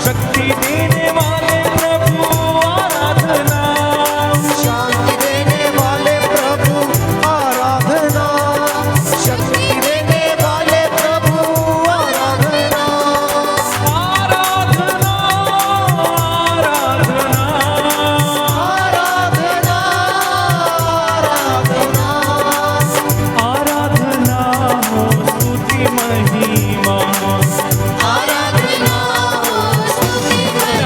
शक्ति देने वाले प्रभु आराधना, शांति देने वाले प्रभु आराधना, शक्ति देने वाले प्रभु आराधना, आराधना, आराधना, आराधना, आराधना, आराधना हो स्तुति महिमा। आराधना हो स्तुति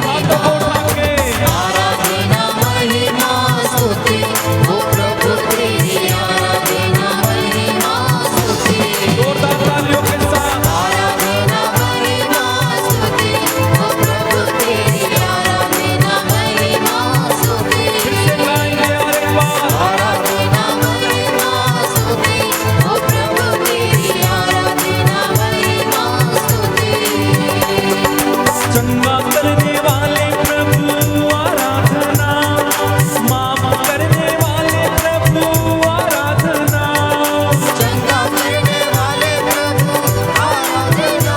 हाथ उठा के आराधना महिमा स्तुति हो प्रभु तेरी आराधना महिमा स्तुति, जोरदार तालियों के साथ आराधना महिमा स्तुति हो प्रभु तेरी आराधना महिमा स्तुति, फिर से गाएंगे और एक बार। आराधना महिमा स्तुति हो प्रभु तेरी आराधना महिमा स्तुति, चंगा करने वाले प्रभु आराधना, माफ करने वाले प्रभु आराधना, चंगा करने वाले प्रभु आराधना,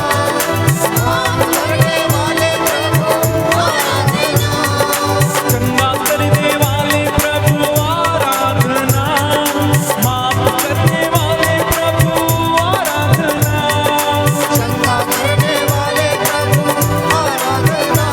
माफ करने वाले प्रभु आराधना, चंगा करने वाले प्रभु आराधना, माफ करने वाले प्रभु आराधना, चंगा करने वाले प्रभु आराधना,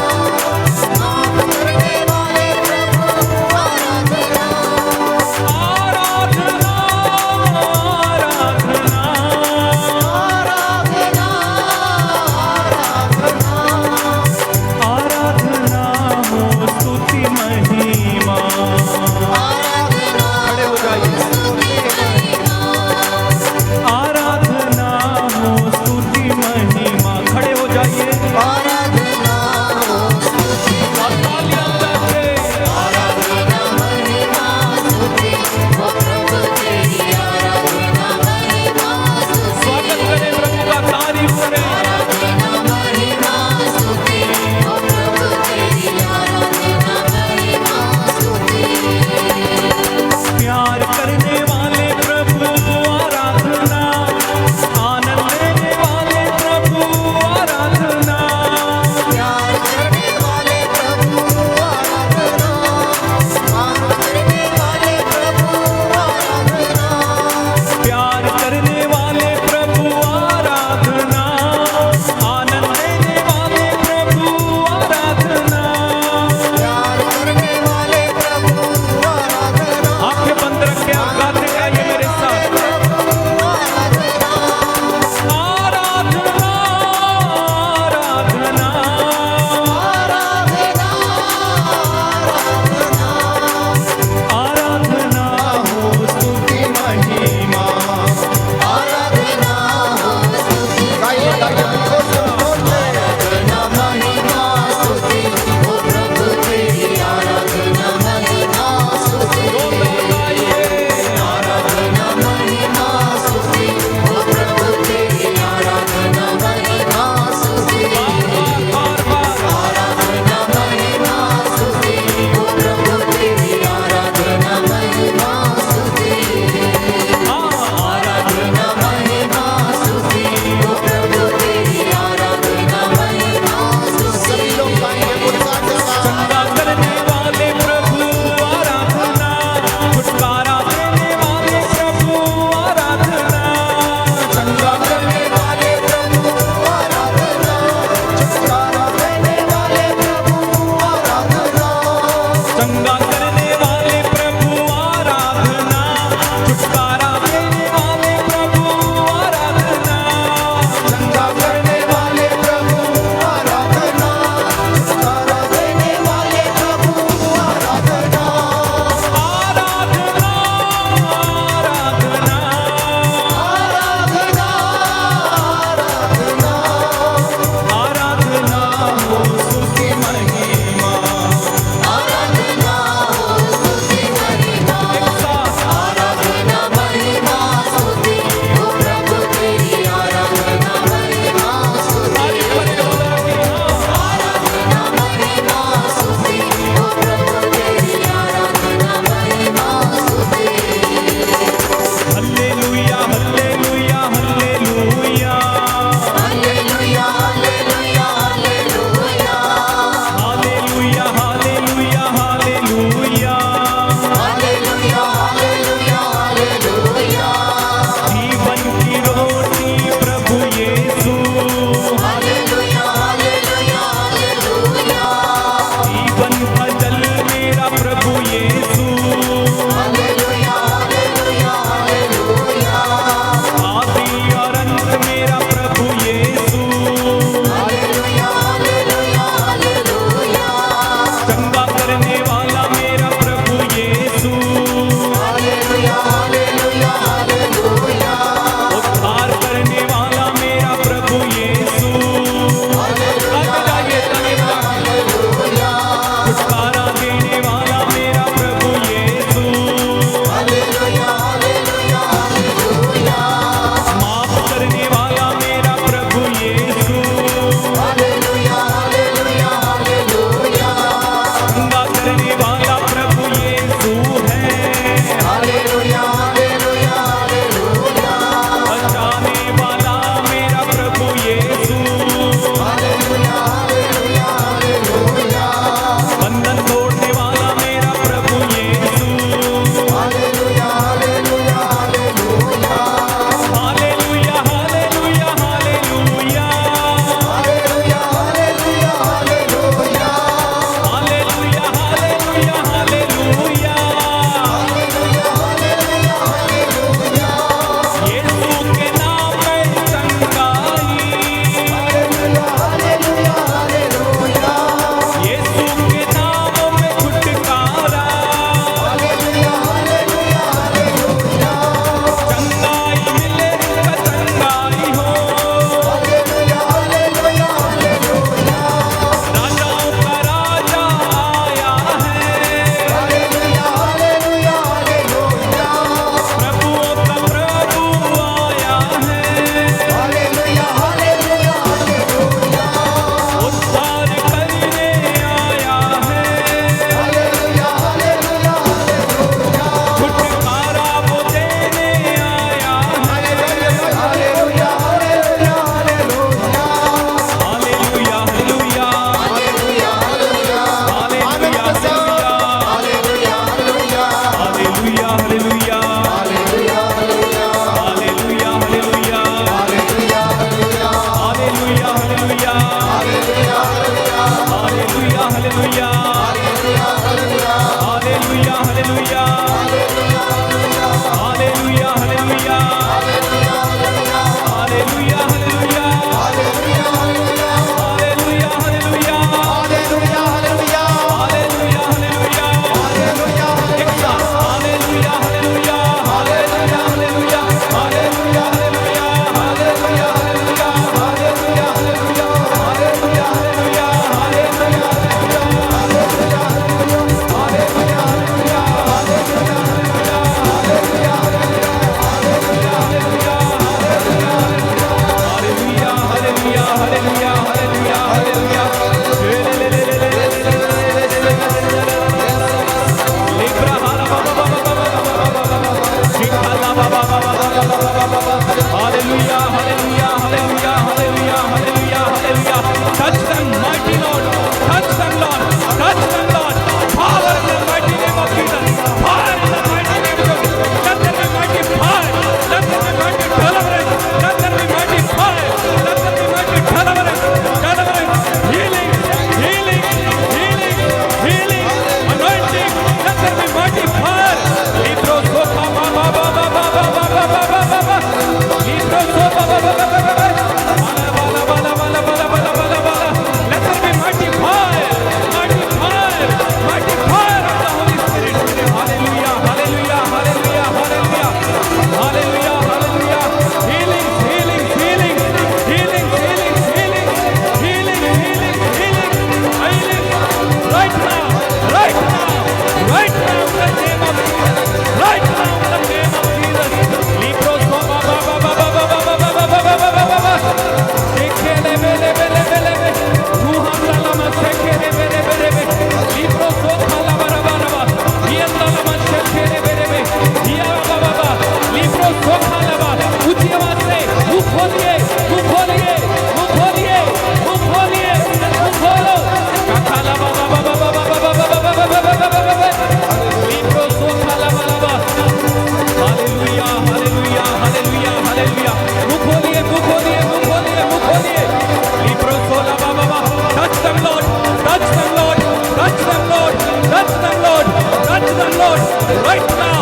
right now,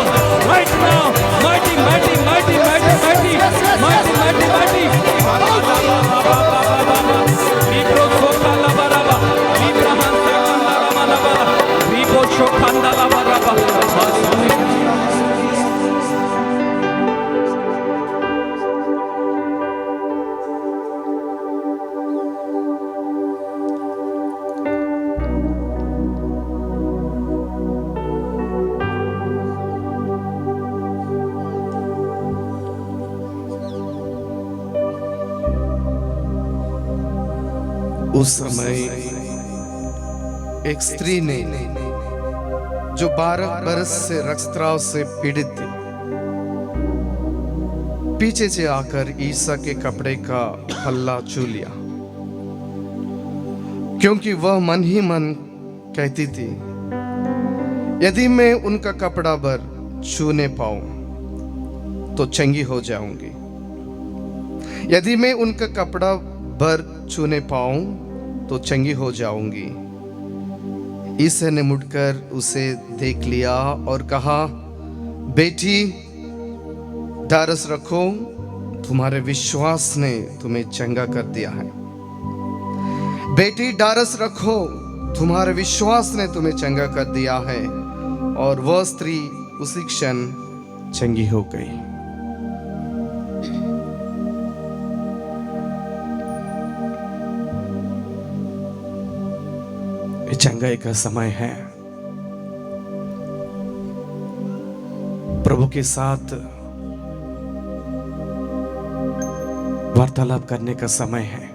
right now. Mighty, mighty, mighty, mighty, mighty, mighty, mighty, mighty. Libro sokala baraba, libra hanta kandala baraba, libro shokandala baraba. उस समय एक स्त्री ने जो 12 बरस से रक्तस्राव से पीड़ित थी, पीछे से आकर ईसा के कपड़े का पल्ला छू लिया, क्योंकि वह मन ही मन कहती थी, यदि मैं उनका कपड़ा भर छूने पाऊं तो चंगी हो जाऊंगी। यदि मैं उनका कपड़ा भर छूने पाऊं तो चंगी हो जाऊंगी। ईसा ने मुड़कर उसे देख लिया और कहा, बेटी ढारस रखो, तुम्हारे विश्वास ने तुम्हें चंगा कर दिया है। बेटी ढारस रखो, तुम्हारे विश्वास ने तुम्हें चंगा कर दिया है। और वह स्त्री उसी क्षण चंगी हो गई। ये चंगाई का समय है। प्रभु के साथ वार्तालाप करने का समय है।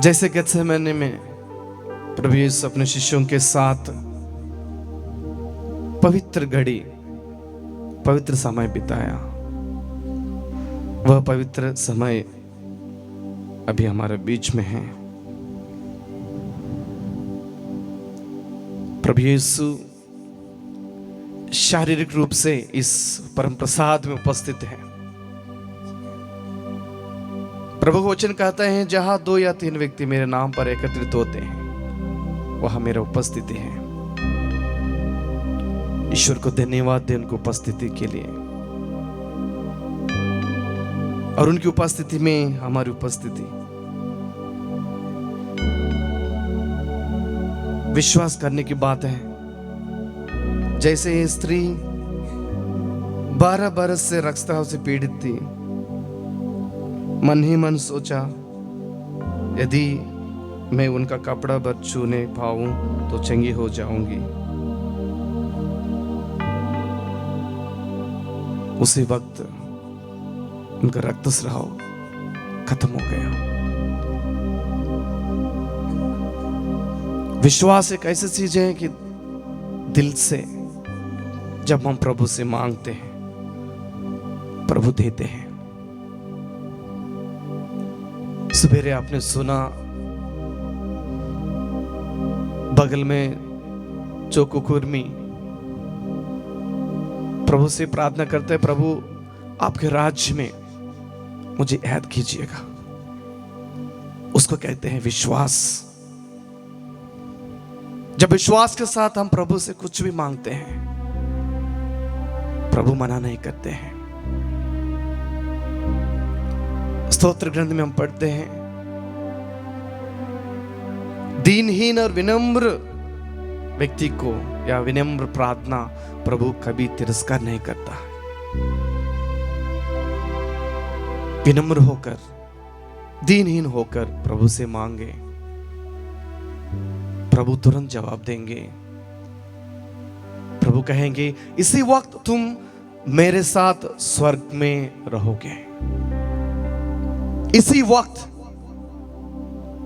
जैसे गेत्सेमनी में प्रभु यीशु अपने शिष्यों के साथ पवित्र घड़ी, पवित्र समय बिताया, वह पवित्र समय अभी हमारे बीच में है। प्रभु यीशु शारीरिक रूप से इस परम प्रसाद में उपस्थित है। प्रभु का वचन कहता है, जहां 2 या 3 व्यक्ति मेरे नाम पर एकत्रित होते हैं, वहां मेरा उपस्थिति है। ईश्वर को धन्यवाद दें उनकी उपस्थिति के लिए, और उनकी उपस्थिति में हमारी उपस्थिति। विश्वास करने की बात है। जैसे ये स्त्री 12 बरस से रक्तस्राव से पीड़ित थी, मन ही मन सोचा, यदि मैं उनका कपड़ा भर छूने पाऊं तो चंगी हो जाऊंगी। उसी वक्त उनका रक्तस्राव खत्म हो गया। विश्वास एक ऐसी चीज है कि दिल से जब हम प्रभु से मांगते हैं, प्रभु देते हैं। सवेरे आपने सुना, बगल में जो कुकुरमी प्रभु से प्रार्थना करते हैं, प्रभु आपके राज्य में मुझे ऐड कीजिएगा। उसको कहते हैं विश्वास। जब विश्वास के साथ हम प्रभु से कुछ भी मांगते हैं, प्रभु मना नहीं करते हैं। स्तोत्र ग्रंथ में हम पढ़ते हैं, दीनहीन और विनम्र व्यक्ति को या विनम्र प्रार्थना प्रभु कभी तिरस्कार नहीं करता। विनम्र होकर, दीनहीन होकर प्रभु से मांगे, प्रभु तुरंत जवाब देंगे। प्रभु कहेंगे, इसी वक्त तुम मेरे साथ स्वर्ग में रहोगे। इसी वक्त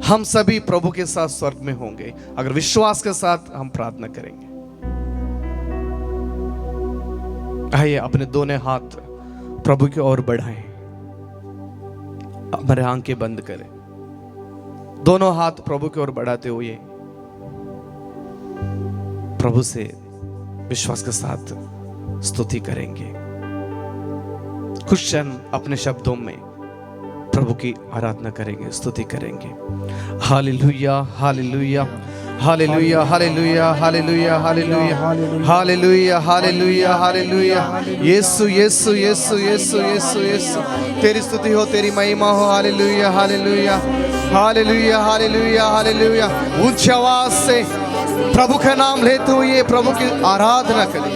हम सभी प्रभु के साथ स्वर्ग में होंगे, अगर विश्वास के साथ हम प्रार्थना करेंगे। आइए अपने दोनों हाथ प्रभु की ओर बढ़ाएं, हमारे आंखें बंद करें, दोनों हाथ प्रभु की ओर बढ़ाते हुए प्रभु से विश्वास के साथ स्तुति करेंगे। कुछ क्षण अपने शब्दों में प्रभु की आराधना करेंगे, स्तुति करेंगे। Hallelujah, hallelujah, hallelujah hallelujah hallelujah hallelujah hallelujah hallelujah hallelujah यीशु यीशु यीशु यीशु यीशु यीशु तेरी स्तुति हो, तेरी महिमा हो। Hallelujah hallelujah hallelujah hallelujah hallelujah. ऊंची आवाज से प्रभु का नाम लेते हुए प्रभु की आराधना करें,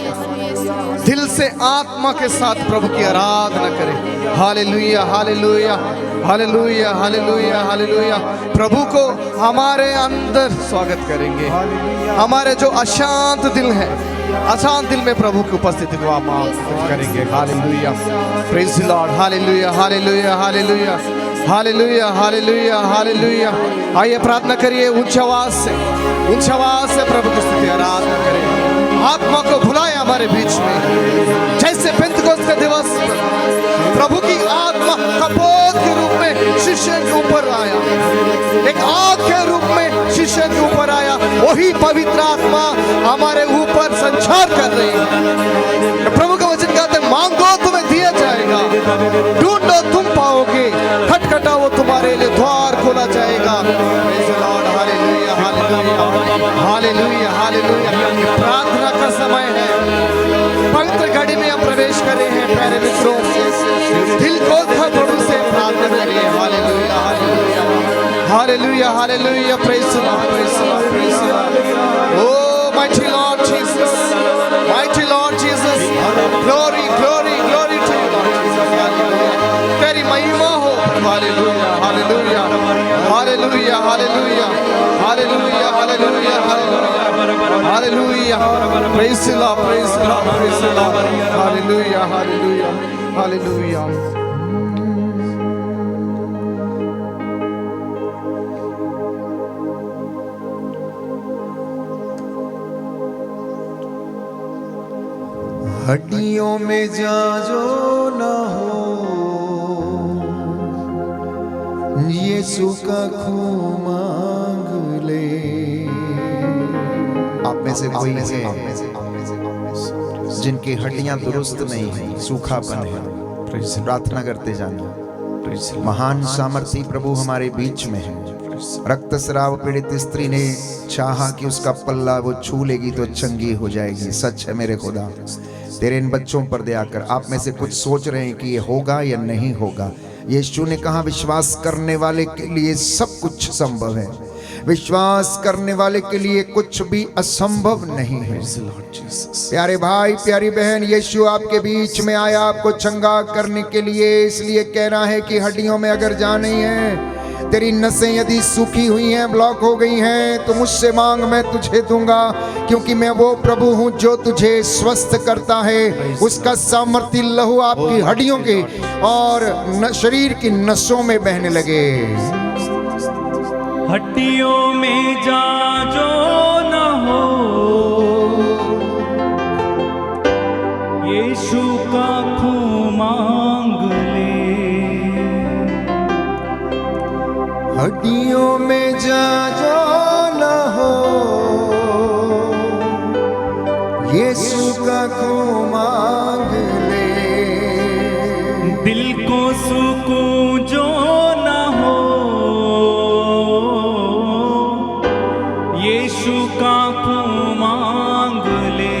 दिल से आत्मा के साथ प्रभु की आराधना करें। Hallelujah hallelujah hallelujah hallelujah hallelujah. प्रभु को हमारे अंदर स्वागत करेंगे। हमारे जो अशांत दिल है, अशांत दिल में प्रभु की उपस्थिति को आप करेंगे। Hallelujah praise the Lord. Hallelujah hallelujah hallelujah hallelujah hallelujah hallelujah. आइए प्रार्थना करिए ऊंची आवाज से प्रभु की स्तुति आराधना करें। आत्मा को बुलाए हमारे बीच में, जैसे पेंतकोस्त का दिवस प्रभु की आत्मा कपोत के रूप में शिष्य के ऊपर आया, एक आग के रूप में शिष्य के ऊपर आया, वही पवित्र आत्मा हमारे ऊपर संचार कर रही है। प्रभु का वचन कहते हैं, मांगो तुम्हें दिया जाएगा, ढूंढो तुम पाओगे, खटखटाओ तुम्हारे लिए द्वार खोला जाएगा। Hallelujah hallelujah hallelujah hallelujah. प्रार्थना का समय है, पवित्र घड़ी में हम प्रवेश कर रहे हैं। प्यारे मित्रों, दिल को प्रभु से प्रार्थना करिए। Hallelujah hallelujah hallelujah hallelujah. Praise the Lord praise the Lord praise the Lord. Oh mighty Lord Jesus, mighty Lord Jesus, glory glory glory to you Lord Jesus. Hallelujah तेरी महिमा हो। Hallelujah hallelujah hallelujah hallelujah hallelujah hallelujah hallelujah. Praise the Lord praise the Lord praise the Lord. Hallelujah hallelujah hallelujah. हड्डियों में जाजो न हो, यीशु का खून मांग ले। आप में से कोई है जिनकी हड्डियां दुरुस्त नहीं है, सूखापन है, प्रार्थना करते जाना। महान सामर्थी प्रभु हमारे बीच में है। रक्तस्राव पीड़ित स्त्री ने चाहा कि उसका पल्ला वो छू लेगी तो चंगी हो जाएगी। सच है मेरे खुदा, तेरे इन बच्चों पर दया कर। आप में से कुछ सोच रहे हैं कि ये होगा या नहीं होगा। यीशु ने कहा, विश्वास करने वाले के लिए सब कुछ संभव है, विश्वास करने वाले के लिए कुछ भी असंभव नहीं है। प्यारे भाई प्यारी बहन, यीशु आपके बीच में आया आपको चंगा करने के लिए। इसलिए कह रहा है कि हड्डियों में अगर जान नहीं है, तेरी नसें यदि सूखी हुई हैं, ब्लॉक हो गई हैं, तो मुझसे मांग, मैं तुझे दूंगा, क्योंकि मैं वो प्रभु हूं जो तुझे स्वस्थ करता है। उसका सामर्थ्य लहू आपकी हड्डियों के और शरीर की नसों में बहने लगे। हड्डियों में जाजो न हो, यीशु का खून मांग ले। हड्डियों में जाजो न हो, यीशु का खून मांग ले। दिल को सुकून जो न हो, यीशु का खून मांग ले।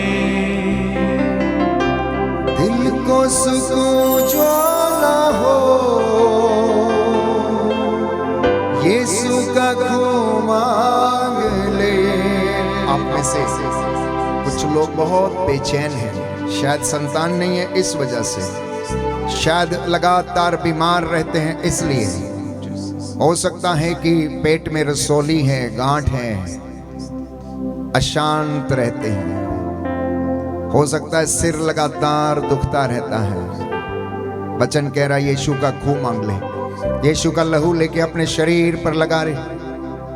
दिल को सुकून जो न हो, यीशु का खून मांग ले। आप में से कुछ लोग बहुत बेचैन हैं, शायद संतान नहीं है इस वजह से, शायद लगातार बीमार रहते हैं इसलिए। हो सकता है कि पेट में रसौली है, गांठ है, अशांत रहते हैं। हो सकता है सिर लगातार दुखता रहता है। वचन कह रहा है यीशु का खून मांग ले, यीशु का लहू लेके अपने शरीर पर लगा रहे।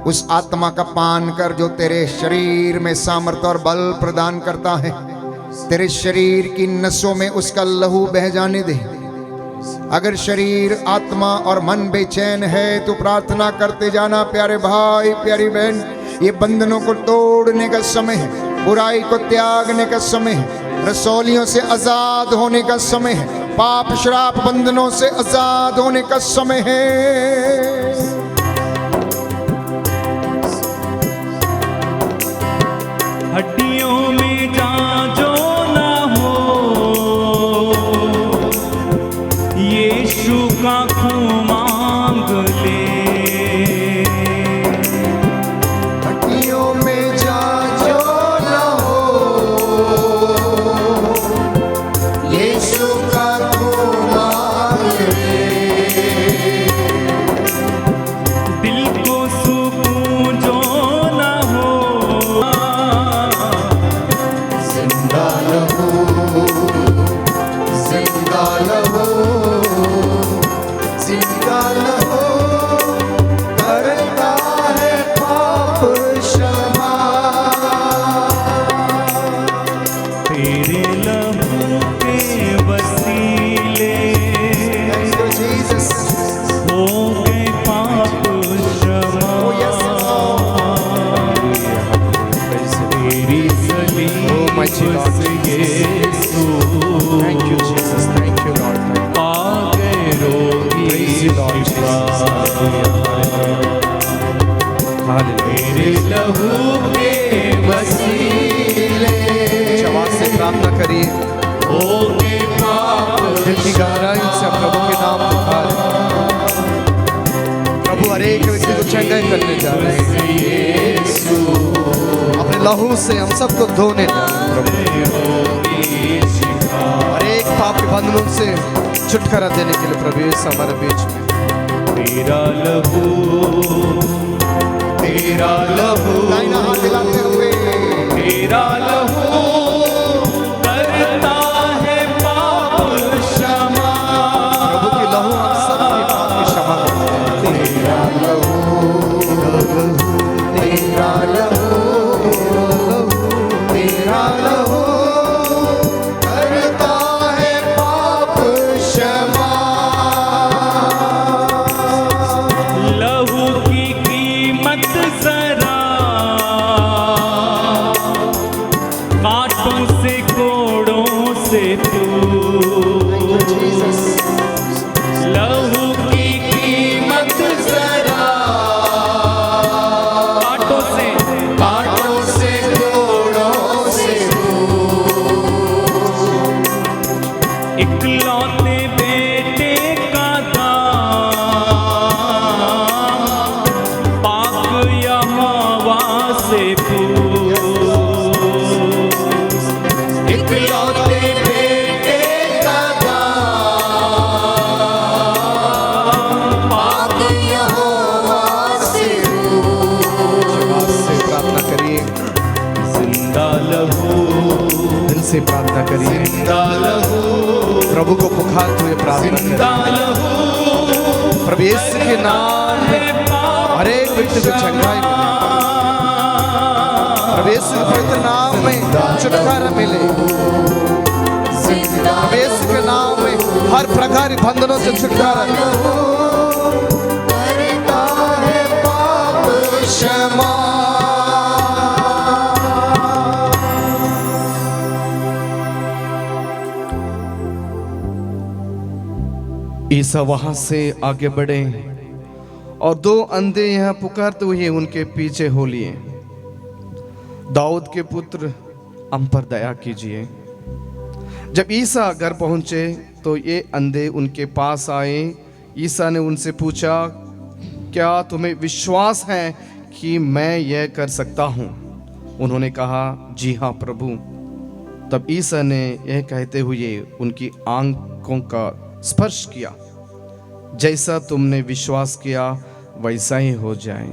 उस आत्मा का पान कर जो तेरे शरीर में सामर्थ्य और बल प्रदान करता है। तेरे शरीर की नसों में उसका लहू बह जाने दे। अगर शरीर, आत्मा और मन बेचैन है तो प्रार्थना करते जाना। प्यारे भाई प्यारी बहन, ये बंधनों को तोड़ने का समय है, बुराई को त्यागने का समय है, रसौलियों से आजाद होने का समय है, पाप श्राप बंधनों से आजाद होने का समय है। हालेलुया। लहू के वसीले आवाज से प्रार्थना करिए, होंगे पाप दिल की गहराई से हम प्रभु के नाम पुकारें। प्रभु हर एक व्यक्ति को चंगाई करने जा रहे हैं, अपने लहू से हम सबको धोने जा रहे हैं। प्रभु हर एक पाप के बंधनों से छुटकारा देने के लिए प्रभु यीशु हमारे बीच में। तेरा लहू दाहिना हाथ हिलाते हुए तेरा लहू करता है पाप क्षमा। प्रभु की लहू हम सबके पाप की क्षमा करते हैं। तेरा लहू तेरा लहू करता है पाप क्षमा। लहू की कीमत जरा कांटों से कोड़ों से तू, लहू की कीमत जरा कांटों से कोड़ों से इकलौते बेटे का दाम पाक यहोवा से इकलौते बेटे का दाम पाक यहोवा से आवाज से प्रार्थना करिए, जिंदा लहू दिल से प्रार्थना करिए, प्रभु को पुकारते हुए प्रार्थना करिए। प्रभु यीशु के नाम में हर एक व्यक्ति को चंगाई मिले, प्रभु यीशु के पवित्र नाम में छुटकारा मिले, प्रभु यीशु के नाम में हर प्रकार के बंधनों से छुटकारा मिले। करता है पाप क्षमा। ईसा वहां से आगे बढ़े और दो अंधे यहाँ पुकारते हुए उनके पीछे हो लिए, दाऊद के पुत्र हम पर दया कीजिए। जब ईसा घर पहुंचे तो ये अंधे उनके पास आए। ईसा ने उनसे पूछा, क्या तुम्हें विश्वास है कि मैं यह कर सकता हूँ? उन्होंने कहा, जी हाँ प्रभु। तब ईसा ने यह कहते हुए उनकी आंखों का स्पर्श किया, जैसा तुमने विश्वास किया वैसा ही हो जाए।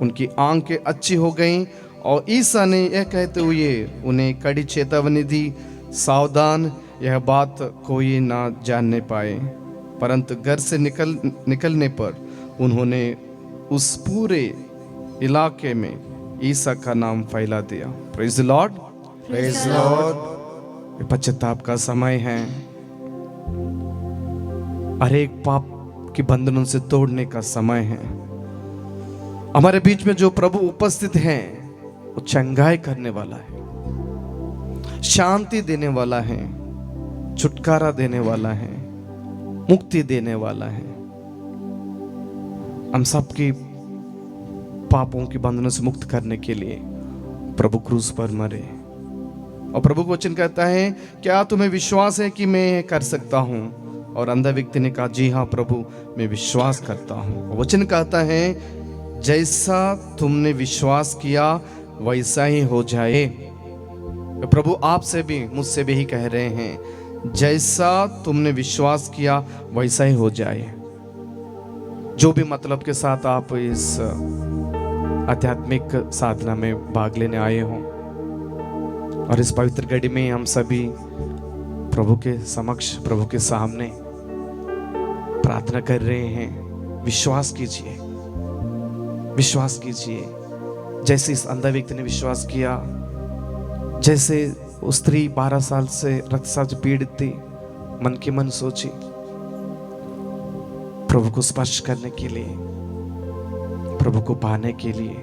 उनकी आंखें अच्छी हो गईं और ईसा ने यह कहते हुए उन्हें कड़ी चेतावनी दी, सावधान, यह बात कोई ना जानने पाए। परंतु घर से निकलने पर उन्होंने उस पूरे इलाके में ईसा का नाम फैला दिया। Praise the Lord, praise Lord. पश्चाताप का समय है, हर एक पाप की बंधनों से तोड़ने का समय है। हमारे बीच में जो प्रभु उपस्थित हैं वो चंगाई करने वाला है, शांति देने वाला है, छुटकारा देने वाला है, मुक्ति देने वाला है। हम सबकी पापों की बंधनों से मुक्त करने के लिए प्रभु क्रूस पर मरे। और प्रभु को वचन कहता है, क्या तुम्हें विश्वास है कि मैं कर सकता हूं? और अंधा व्यक्ति ने कहा, जी हाँ प्रभु, मैं विश्वास करता हूं। वचन कहता है, जैसा तुमने विश्वास किया वैसा ही हो जाए। प्रभु आपसे भी मुझसे भी ही कह रहे हैं, जैसा तुमने विश्वास किया वैसा ही हो जाए। जो भी मतलब के साथ आप इस आध्यात्मिक साधना में भाग लेने आए हो और इस पवित्र घड़ी में हम सभी प्रभु के समक्ष, प्रभु के सामने प्रार्थना कर रहे हैं। विश्वास कीजिए, विश्वास कीजिए, जैसे इस अंधा व्यक्ति ने विश्वास किया, जैसे उस स्त्री 12 साल से रक्तस्राव से पीड़ित थी, मन के मन सोची प्रभु को स्पर्श करने के लिए, प्रभु को पाने के लिए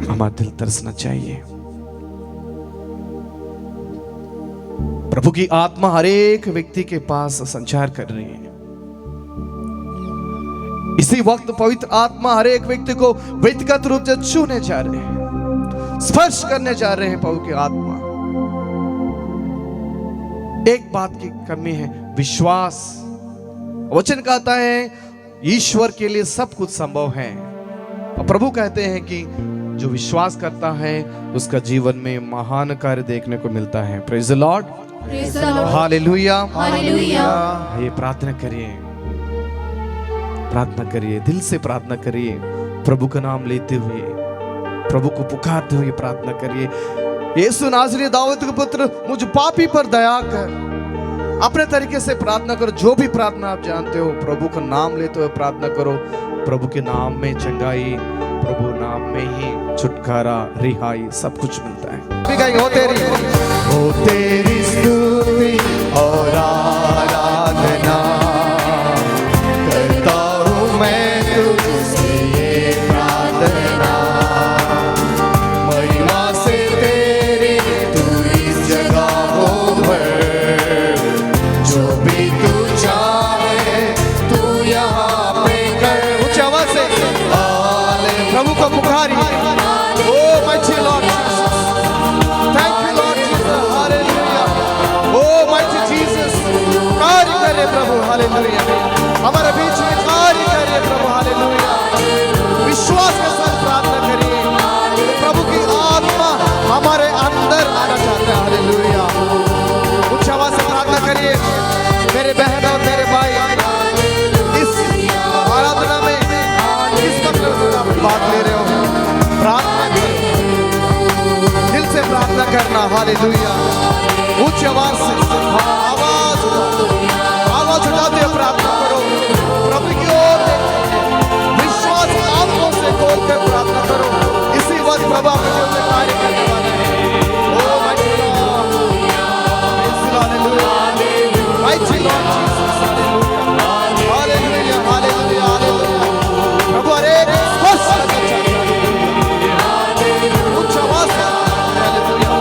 हमारा दिल तरसना चाहिए। प्रभु की आत्मा हर एक व्यक्ति के पास संचार कर रही है। इसी वक्त पवित्र आत्मा हर एक व्यक्ति को व्यक्तिगत रूप से छूने जा रहे हैं, स्पर्श करने जा रहे हैं। पवित्र आत्मा, एक बात की कमी है, विश्वास। वचन कहता है ईश्वर के लिए सब कुछ संभव है, और प्रभु कहते हैं कि जो विश्वास करता है उसका जीवन में महान कार्य देखने को मिलता है। Praise the Lord, hallelujah, hallelujah. ये प्रार्थना करिए, प्रार्थना करिए, दिल से प्रार्थना करिए, प्रभु का नाम लेते हुए, प्रभु को पुकारते हुए प्रार्थना करिए। यीशु नाज़री दाऊद के पुत्र, मुझ पापी पर दया कर। अपने तरीके से प्रार्थना करो, जो भी प्रार्थना आप जानते हो, प्रभु का नाम लेते हुए प्रार्थना करो। प्रभु के नाम में चंगाई, प्रभु नाम में ही छुटकारा, रिहाई, सब कुछ मिलता है। हो तेरी स्तुति और आराधना करता हूँ मैं तुझसे ये प्रार्थना, महिमा से तेरी तू इस जगह हो भर, जो भी तू चाहे तू यहाँ पे कर। उच्च आवाज से प्रभु को पुकारिए। O mighty Lord, thank you Lord Jesus, hallelujah. O mighty Jesus, कार्य करे प्रभु, हालेलुया। हमारे बीच में कार्य करे प्रभु, हालेलुया। विश्वास के साथ प्रार्थना करिए, प्रभु की आत्मा हमारे अंदर आना चाहता है, हालेलुया। उच्च आवाज से प्रार्थना करिए। मेरे बहन और मेरे भाई, इस आराधना में इस वक्त आप भाग ले रहे हो, प्रार्थना करो, दिल से प्रार्थना करना, हालेलुया। उच्च आवाज से, आवाज उठाते हुए प्रार्थना करो, प्रभु की ओर विश्वास आंखों से खोल कर प्रार्थना करो। इसी वक्त प्रभु आपके जीवन में कार्य करने वाले हैं। Oh my God, hallelujah, mighty Lord Jesus, hallelujah, hallelujah, hallelujah. प्रभु हर एक स्पर्श करना चाहता है। उच्च आवाज से, हालेलुया,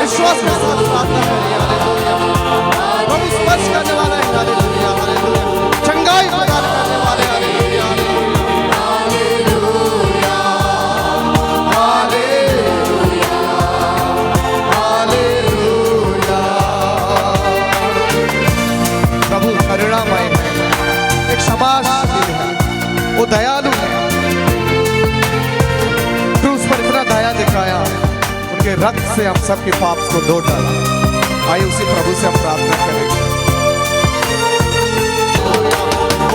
विश्वास के साथ प्रार्थना करिए, हालेलुया। प्रभु स्पर्श करने वाला है, हालेलुया, हालेलुया। चंगाई प्रदान करने वाले, हालेलुया, हालेलुया, हालेलुया। प्रभु करुणामय है, एक क्षमाशील है, वो दयालु है। तू उस पर इतना दया दिखाया, उनके रक्त से हम सबके पाप को धो डाला। आइए उसी प्रभु से हम प्रार्थना करेंगे।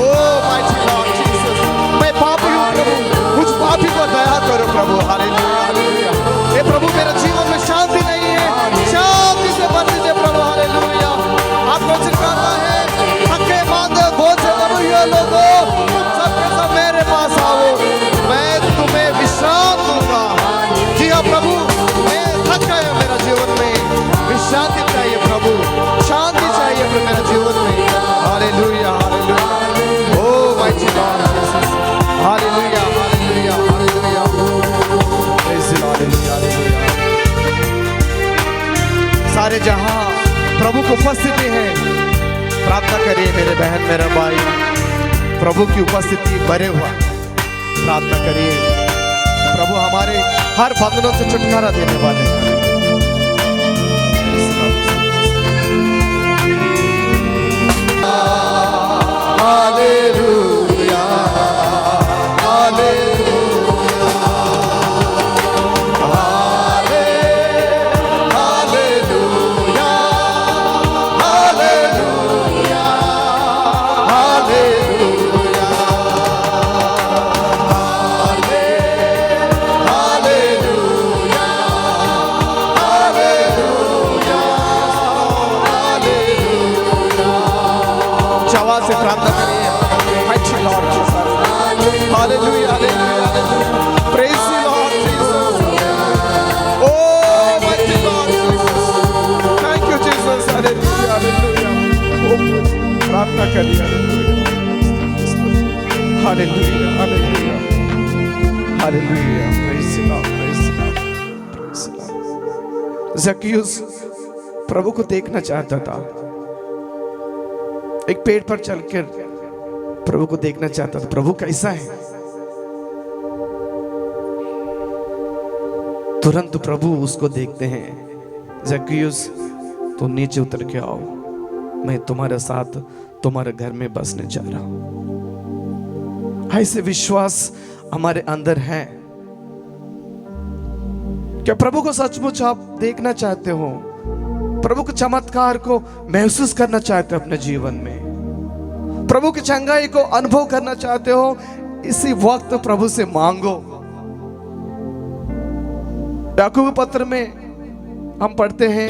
ओ माइटी लॉर्ड जीसस, मैं पापी हूँ प्रभु, मुझ पापी पर दया करो प्रभु, हालेलुया, हालेलुया। हे प्रभु, मेरे जीवन में शांति नहीं है, शांति से भर दीजिए प्रभु, हालेलुया। आपको चिल्लाना है, थके मांदे बोझ से दबे हुए लोगों, तुम सबके सब मेरे पास आओ, मैं तुम्हें विश्राम दूंगा। जी हाँ प्रभु, मैं थक गया, मेरा जीवन में विश्रांति चाहिए प्रभु, शांति चाहिए प्रभु मेरे जीवन में, hallelujah, hallelujah. O mighty Lord Jesus, hallelujah, hallelujah, hallelujah, praise the Lord, hallelujah. सारे जहां प्रभु की उपस्थिति है, प्रार्थना करिए मेरे बहन, मेरे भाई, प्रभु की उपस्थिति भरे हुआ प्रार्थना करिए। प्रभु हमारे हर बंधनों से छुटकारा देने वाले हैं। Hallelujah, hallelujah, hallelujah, hallelujah, hallelujah, hallelujah, hallelujah. आवाज से प्रार्थना करिए, mighty Lord Jesus, hallelujah, hallelujah, praise the Lord Jesus. O mighty Lord Jesus, thank you Jesus, hallelujah, hallelujah. प्रार्थना करिए, hallelujah, hallelujah, hallelujah, praise the Lord, praise the Lord, praise the Lord. ज़क्कियुस प्रभु को देखना चाहता था, एक पेड़ पर चलकर प्रभु को देखना चाहता था, प्रभु कैसा है। तुरंत प्रभु उसको देखते हैं, जक्कियुस तो नीचे उतर के आओ, मैं तुम्हारे साथ तुम्हारे घर में बसने जा रहा हूं। ऐसे विश्वास हमारे अंदर है। क्या प्रभु को सचमुच आप देखना चाहते हो? प्रभु के चमत्कार को महसूस करना चाहते हो अपने जीवन में? प्रभु की चंगाई को अनुभव करना चाहते हो? इसी वक्त प्रभु से मांगो। याकूब पत्र में हम पढ़ते हैं,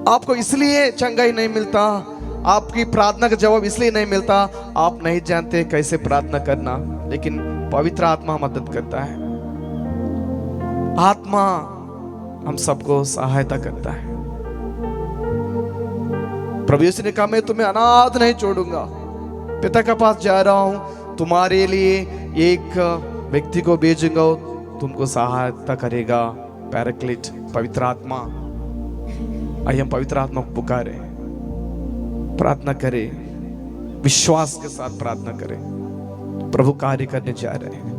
आपको इसलिए चंगाई नहीं मिलता, आपकी प्रार्थना का जवाब इसलिए नहीं मिलता, आप नहीं जानते कैसे प्रार्थना करना, लेकिन पवित्र आत्मा मदद करता है। आत्मा हम सबको सहायता करता है। प्रभु यीशु ने कहा, मैं तुम्हें अनाथ नहीं छोड़ूंगा, पिता के पास जा रहा हूं, तुम्हारे लिए एक व्यक्ति को भेजूंगा, तुमको सहायता करेगा, पैराक्लिट, पवित्र आत्मा। आइए हम पवित्र आत्मा को पुकारे, प्रार्थना करें, विश्वास के साथ प्रार्थना करें। प्रभु कार्य करने जा रहे हैं।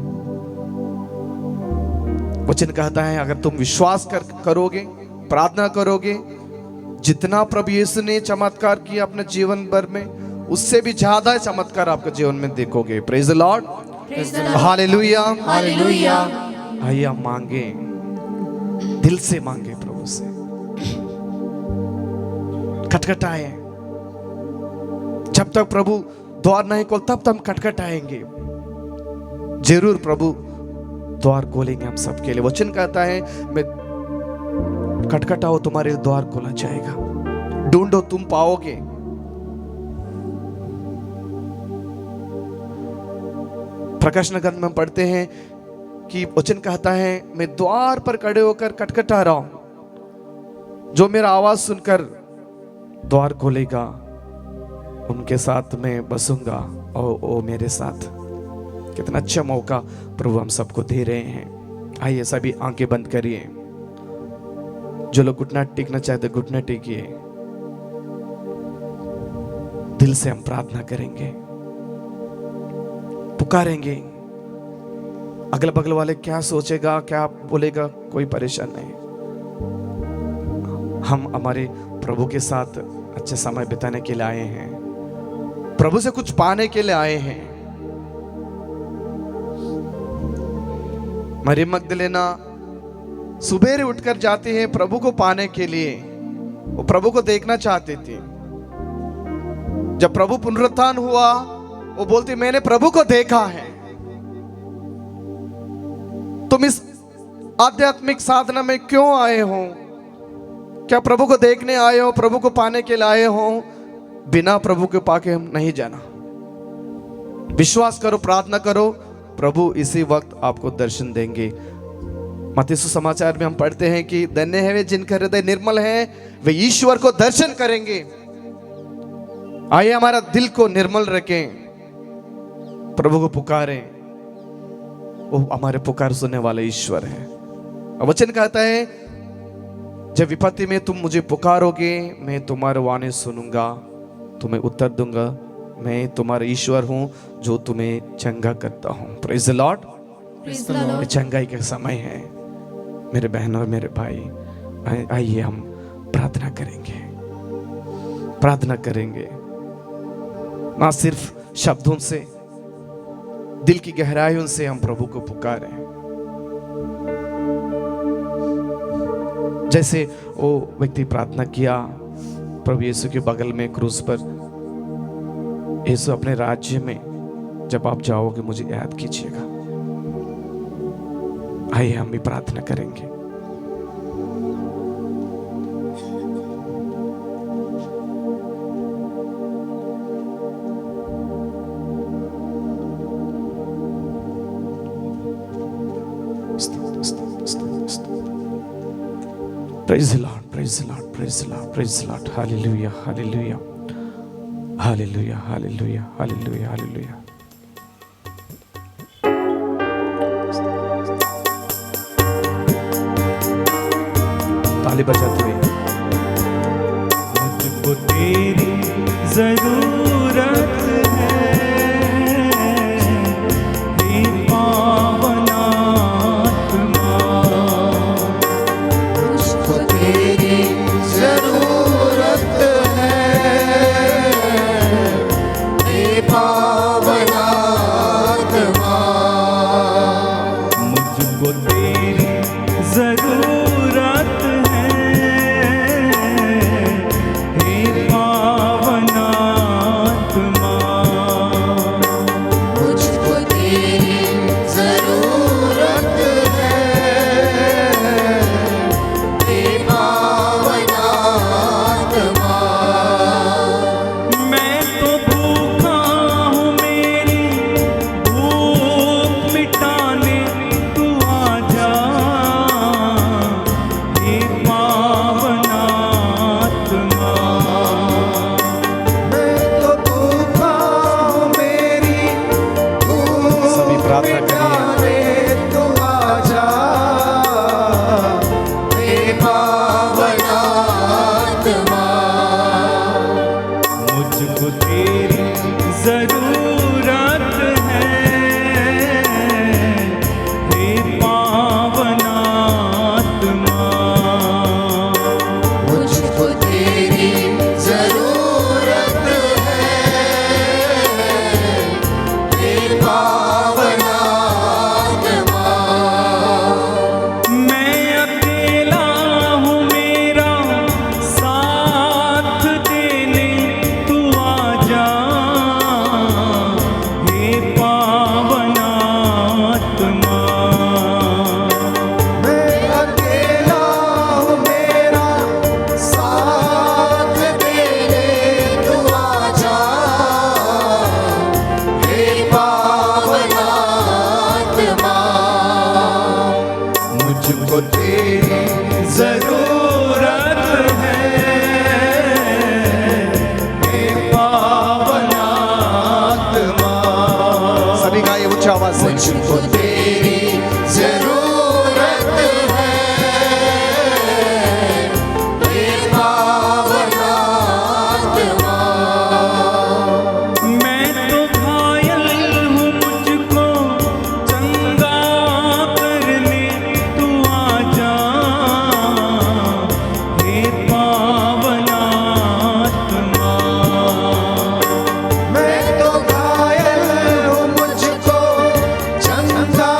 वचन कहता है, अगर तुम विश्वास करोगे, प्रार्थना करोगे, जितना प्रभु यीशु ने चमत्कार किया अपने जीवन भर में, उससे भी ज्यादा चमत्कार आपके जीवन में देखोगे। Praise the Lord, hallelujah, hallelujah. आइए हम मांगे, दिल से मांगे, प्रभु से खटखटाए। जब तक प्रभु द्वार नहीं खोल तब तक हम खटखटाएंगे। जरूर प्रभु द्वार खोलेंगे हम सबके लिए। वचन कहता है, मैं खटखटाओ तुम्हारे द्वार खोला जाएगा, ढूंढो तुम पाओगे। प्रकाशन ग्रंथ में पढ़ते हैं कि वचन कहता है, मैं द्वार पर खड़े होकर खटखटा रहा हूं, जो मेरा आवाज सुनकर द्वार खोलेगा उनके साथ मैं बसूंगा और वो मेरे साथ। कितना अच्छा मौका प्रभु हम सबको दे रहे हैं। आइए सभी आंखें बंद करिए। जो लोग घुटना टेकना चाहते घुटना टेकिए। दिल से हम प्रार्थना करेंगे, पुकारेंगे। अगल बगल वाले क्या सोचेगा, क्या बोलेगा, कोई परेशान नहीं। हम हमारे प्रभु के साथ अच्छे समय बिताने के लिए आए हैं, प्रभु से कुछ पाने के लिए आए हैं। मरियम मगदलेना सुबेरे उठकर जाती है प्रभु को पाने के लिए। वो प्रभु को देखना चाहती थी। जब प्रभु पुनरुत्थान हुआ, वो बोलती, मैंने प्रभु को देखा है। तुम इस आध्यात्मिक साधना में क्यों आए हो? क्या प्रभु को देखने आए हो, प्रभु को पाने के लिए आए हो? बिना प्रभु के पाके हम नहीं जाना। विश्वास करो, प्रार्थना करो, प्रभु इसी वक्त आपको दर्शन देंगे। मत्ती सुसमाचार में हम पढ़ते हैं कि धन्य है वे जिनका हृदय निर्मल है, वे ईश्वर को दर्शन करेंगे। आइए हमारा दिल को निर्मल रखें, प्रभु को पुकारें। वो हमारे पुकार सुनने वाले ईश्वर है। वचन कहता है, जब विपत्ति में तुम मुझे पुकारोगे, मैं तुम्हारे वाणी सुनूंगा, तुम्हें उत्तर दूंगा। मैं तुम्हारा ईश्वर हूं जो तुम्हें चंगा करता हूं। Praise the Lord. चंगाई का समय है मेरे बहनों और मेरे भाई। आइए हम प्रार्थना करेंगे, प्रार्थना करेंगे, ना सिर्फ शब्दों से, दिल की गहराइयों से हम प्रभु को पुकारें। जैसे वो व्यक्ति प्रार्थना किया प्रभु यीशु के बगल में क्रूस पर, यीशु अपने राज्य में जब आप जाओगे मुझे याद कीजिएगा। आइए हम भी प्रार्थना करेंगे। Praise the Lord, praise the Lord, praise the Lord, praise the Lord. Hallelujah, hallelujah, hallelujah, hallelujah, hallelujah, hallelujah. ताली बजाते हुए। मुझको तेरी जरूरत है, प्रार्थना करिए। तू आजा हे पावन आत्मा, मुझको तेरी जरूरत है, हे पावन आत्मा। मुझको तेरी जरूरत है हे पावन आत्मा। मैं अकेला हूँ, मेरा साथ देने तू आजा, हे पावन आत्मा। मैं अकेला हूँ, मेरा साथ देने तू आजा हे पावन आत्मा। मुझको तेरी जरूरत है, हे पावन आत्मा। सभी गाइए उच्च आवाज से। मुझको तेरी जरूरत है हे पावन आत्मा। मैं तो घायल हूँ, मुझको चंगा कर ले तू आजा, हे पावन आत्मा। मैं तो घायल हूँ, मुझको चंगा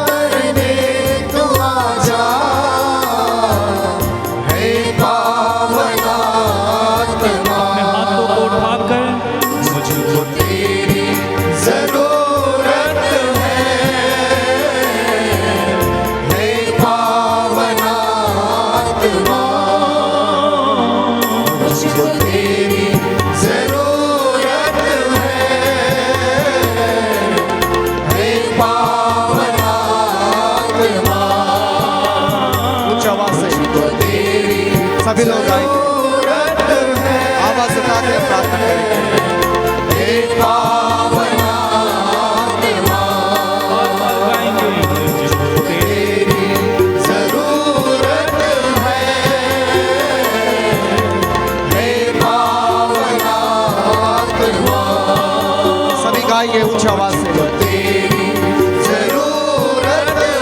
करने तू आजा हे पावन आत्मा। अपने हाथों को उठाकर मुझको तेरी जरूरत है हे पावन आत्मा। मुझको तेरी जरूरत है हे पावन आत्मा। उच्च आवाज से मुझको तेरी सभी लोग गाएंगे, जरूरत है आवाज उठाकर प्रार्थना करेंगे। हे पावन आत्मा। गाएंगे, मुझको तेरी जरूरत है हे पावन आत्मा। सभी गाएंगे उच्च आवाज से। तेरी जरूरत है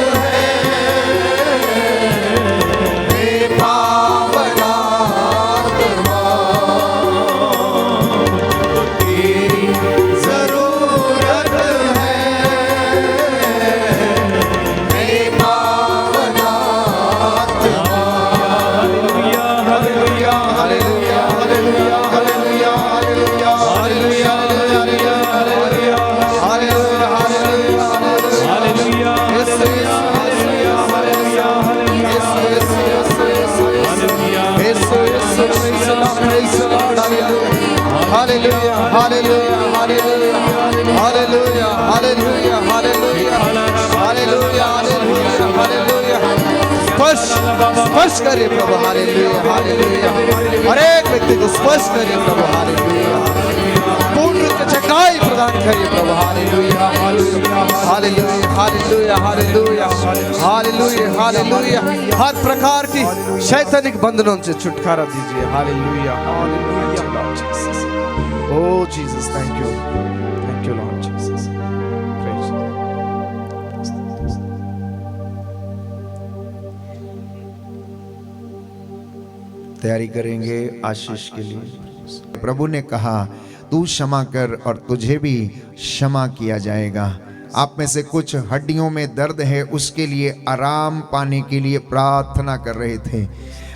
हे पावन आत्मा। तेरी जरूरत है हे पावन आत्मा। Hallelujah, hallelujah, hallelujah hallelujah hallelujah hallelujah hallelujah hallelujah hallelujah hallelujah hallelujah, hallelujah hallelujah hallelujah hallelujah hallelujah hallelujah hallelujah hallelujah hallelujah. स्पर्श स्पर्श करिए प्रभु, हालेलुया हालेलुया। हर एक व्यक्ति को स्पर्श करिए प्रभु, हालेलुया। पूर्ण रूप से चंगाई प्रदान करिए प्रभु, hallelujah hallelujah hallelujah hallelujah hallelujah hallelujah. हर प्रकार की शैतानिक बंधनों से छुटकारा दीजिए, hallelujah hallelujah. Oh Jesus, thank you Lord Jesus. तैयारी करेंगे आशीष के लिए। प्रभु ने कहा तू क्षमा कर और तुझे भी क्षमा किया जाएगा। आप में से कुछ हड्डियों में दर्द है, उसके लिए आराम पाने के लिए प्रार्थना कर रहे थे।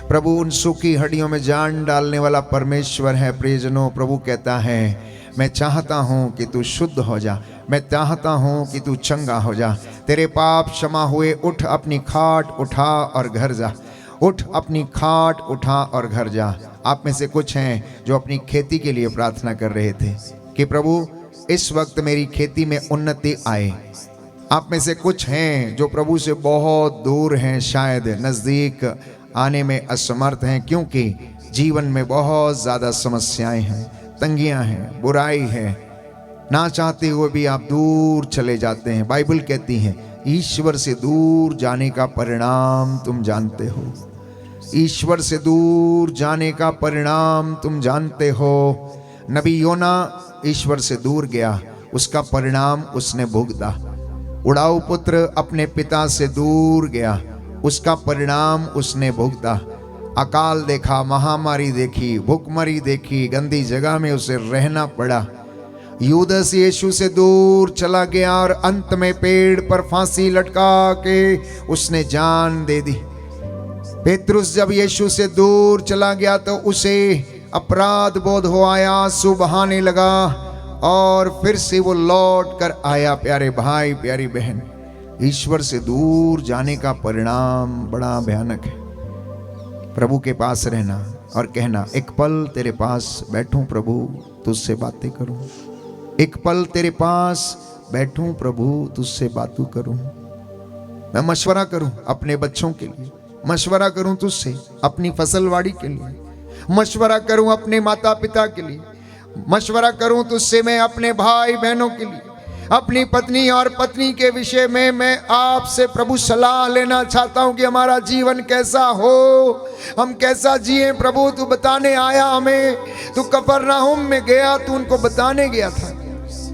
प्रभु उन सूखी हड्डियों में जान डालने वाला परमेश्वर है। प्रियजनों, प्रभु कहता है मैं चाहता हूँ कि तू शुद्ध हो जा, मैं चाहता हूँ कि तू चंगा हो जा। तेरे पाप क्षमा हुए, उठ अपनी खाट उठा और घर जा। उठ अपनी खाट उठा और घर जा। आप में से कुछ हैं जो अपनी खेती के लिए प्रार्थना कर रहे थे कि प्रभु इस वक्त मेरी खेती में उन्नति आए। आप में से कुछ हैं जो प्रभु से बहुत दूर हैं, शायद नज़दीक आने में असमर्थ हैं, क्योंकि जीवन में बहुत ज़्यादा समस्याएं हैं, तंगियां हैं, बुराई है। ना चाहते हुए भी आप दूर चले जाते हैं। बाइबल कहती है ईश्वर से दूर जाने का परिणाम तुम जानते हो। ईश्वर से दूर जाने का परिणाम तुम जानते हो। नबी योना ईश्वर से दूर गया, उसका परिणाम उसने भुगता। उड़ाऊ पुत्र अपने पिता से दूर गया, उसका परिणाम उसने भुगता। अकाल देखा, महामारी देखी, भूखमरी देखी, गंदी जगह में उसे रहना पड़ा। यूदस यीशु से दूर चला गया और अंत में पेड़ पर फांसी लटका के उसने जान दे दी। पेतरुस जब यीशु से दूर चला गया तो उसे अपराध बोध हो आया, आंसू बहाने लगा और फिर से वो लौट कर आया। प्यारे भाई, प्यारी बहन, ईश्वर से दूर जाने का परिणाम बड़ा भयानक है। प्रभु के पास रहना और कहना, एक पल तेरे पास बैठूं प्रभु, तुझसे बातें करूं। एक पल तेरे पास बैठूं प्रभु, तुझसे बातें करूं। मैं मशवरा करूं अपने बच्चों के लिए, मशवरा करूं तुझसे अपनी फसलवाड़ी के लिए, मशवरा करूं अपने माता पिता के लिए, मशवरा करूं तुझसे मैं अपने भाई बहनों के लिए, अपनी पत्नी और पत्नी के विषय में मैं आपसे प्रभु सलाह लेना चाहता हूं कि हमारा जीवन कैसा हो, हम कैसा जिए। प्रभु तू बताने आया हमें, तू कफरनहूम में गया, तू उनको बताने गया था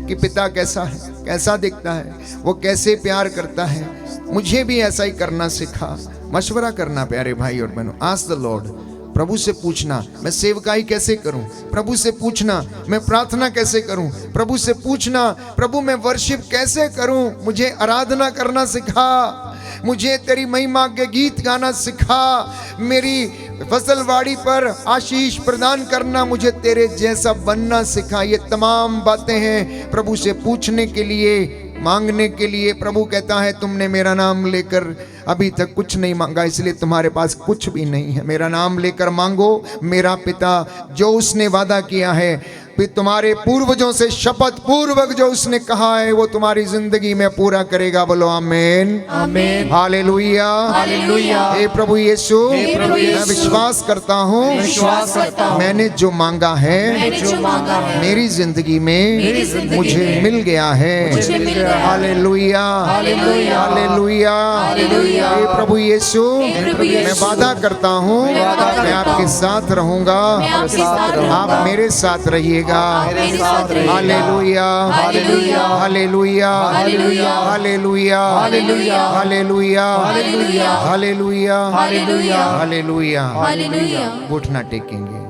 कि पिता कैसा है, कैसा दिखता है, वो कैसे प्यार करता है। मुझे भी ऐसा ही करना सिखा। मशवरा करना प्यारे भाई और बहनों। आस्क द लॉर्ड, प्रभु से पूछना मैं सेवकाई कैसे करूं, प्रभु से पूछना मैं प्रार्थना कैसे करूं, प्रभु से पूछना प्रभु मैं वर्शिप कैसे करूं। मुझे आराधना करना सिखा, मुझे तेरी महिमा के गीत गाना सिखा, मेरी फसलवाड़ी पर आशीष प्रदान करना, मुझे तेरे जैसा बनना सिखा। ये तमाम बातें हैं प्रभु से पूछने के लिए, मांगने के लिए। प्रभु कहता है तुमने मेरा नाम लेकर अभी तक कुछ नहीं मांगा, इसलिए तुम्हारे पास कुछ भी नहीं है। मेरा नाम लेकर मांगो, मेरा पिता जो उसने वादा किया है, तुम्हारे पूर्वजों से शपथ पूर्वक जो उसने कहा है, वो तुम्हारी जिंदगी में पूरा करेगा। बोलो आमीन, आमीन, हालेलुया, हालेलुया। हे प्रभु यीशु, हे प्रभु मैं यीशु, विश्वास करता हूँ, विश्वास करता हूँ, मैंने जो मांगा है, मैंने जो मांगा है, मेरी जिंदगी में मेरी जिंदगी मुझे में मिल गया है। मुझे मिल गया है। Hallelujah, hallelujah, hallelujah, hallelujah. हे प्रभु यीशु, हे प्रभु मैं यीशु, वादा करता हूँ, मैं वादा मैं करता आपके हूँ, साथ रहूंगा, मैं आपके साथ रहूंगा, आप मेरे साथ रहिएगा। मेरे साथ रहिएगा। Hallelujah, hallelujah, hallelujah, hallelujah, hallelujah, hallelujah, hallelujah, hallelujah, hallelujah, hallelujah, hallelujah. Hallelujah. घुटना टेकेंगे,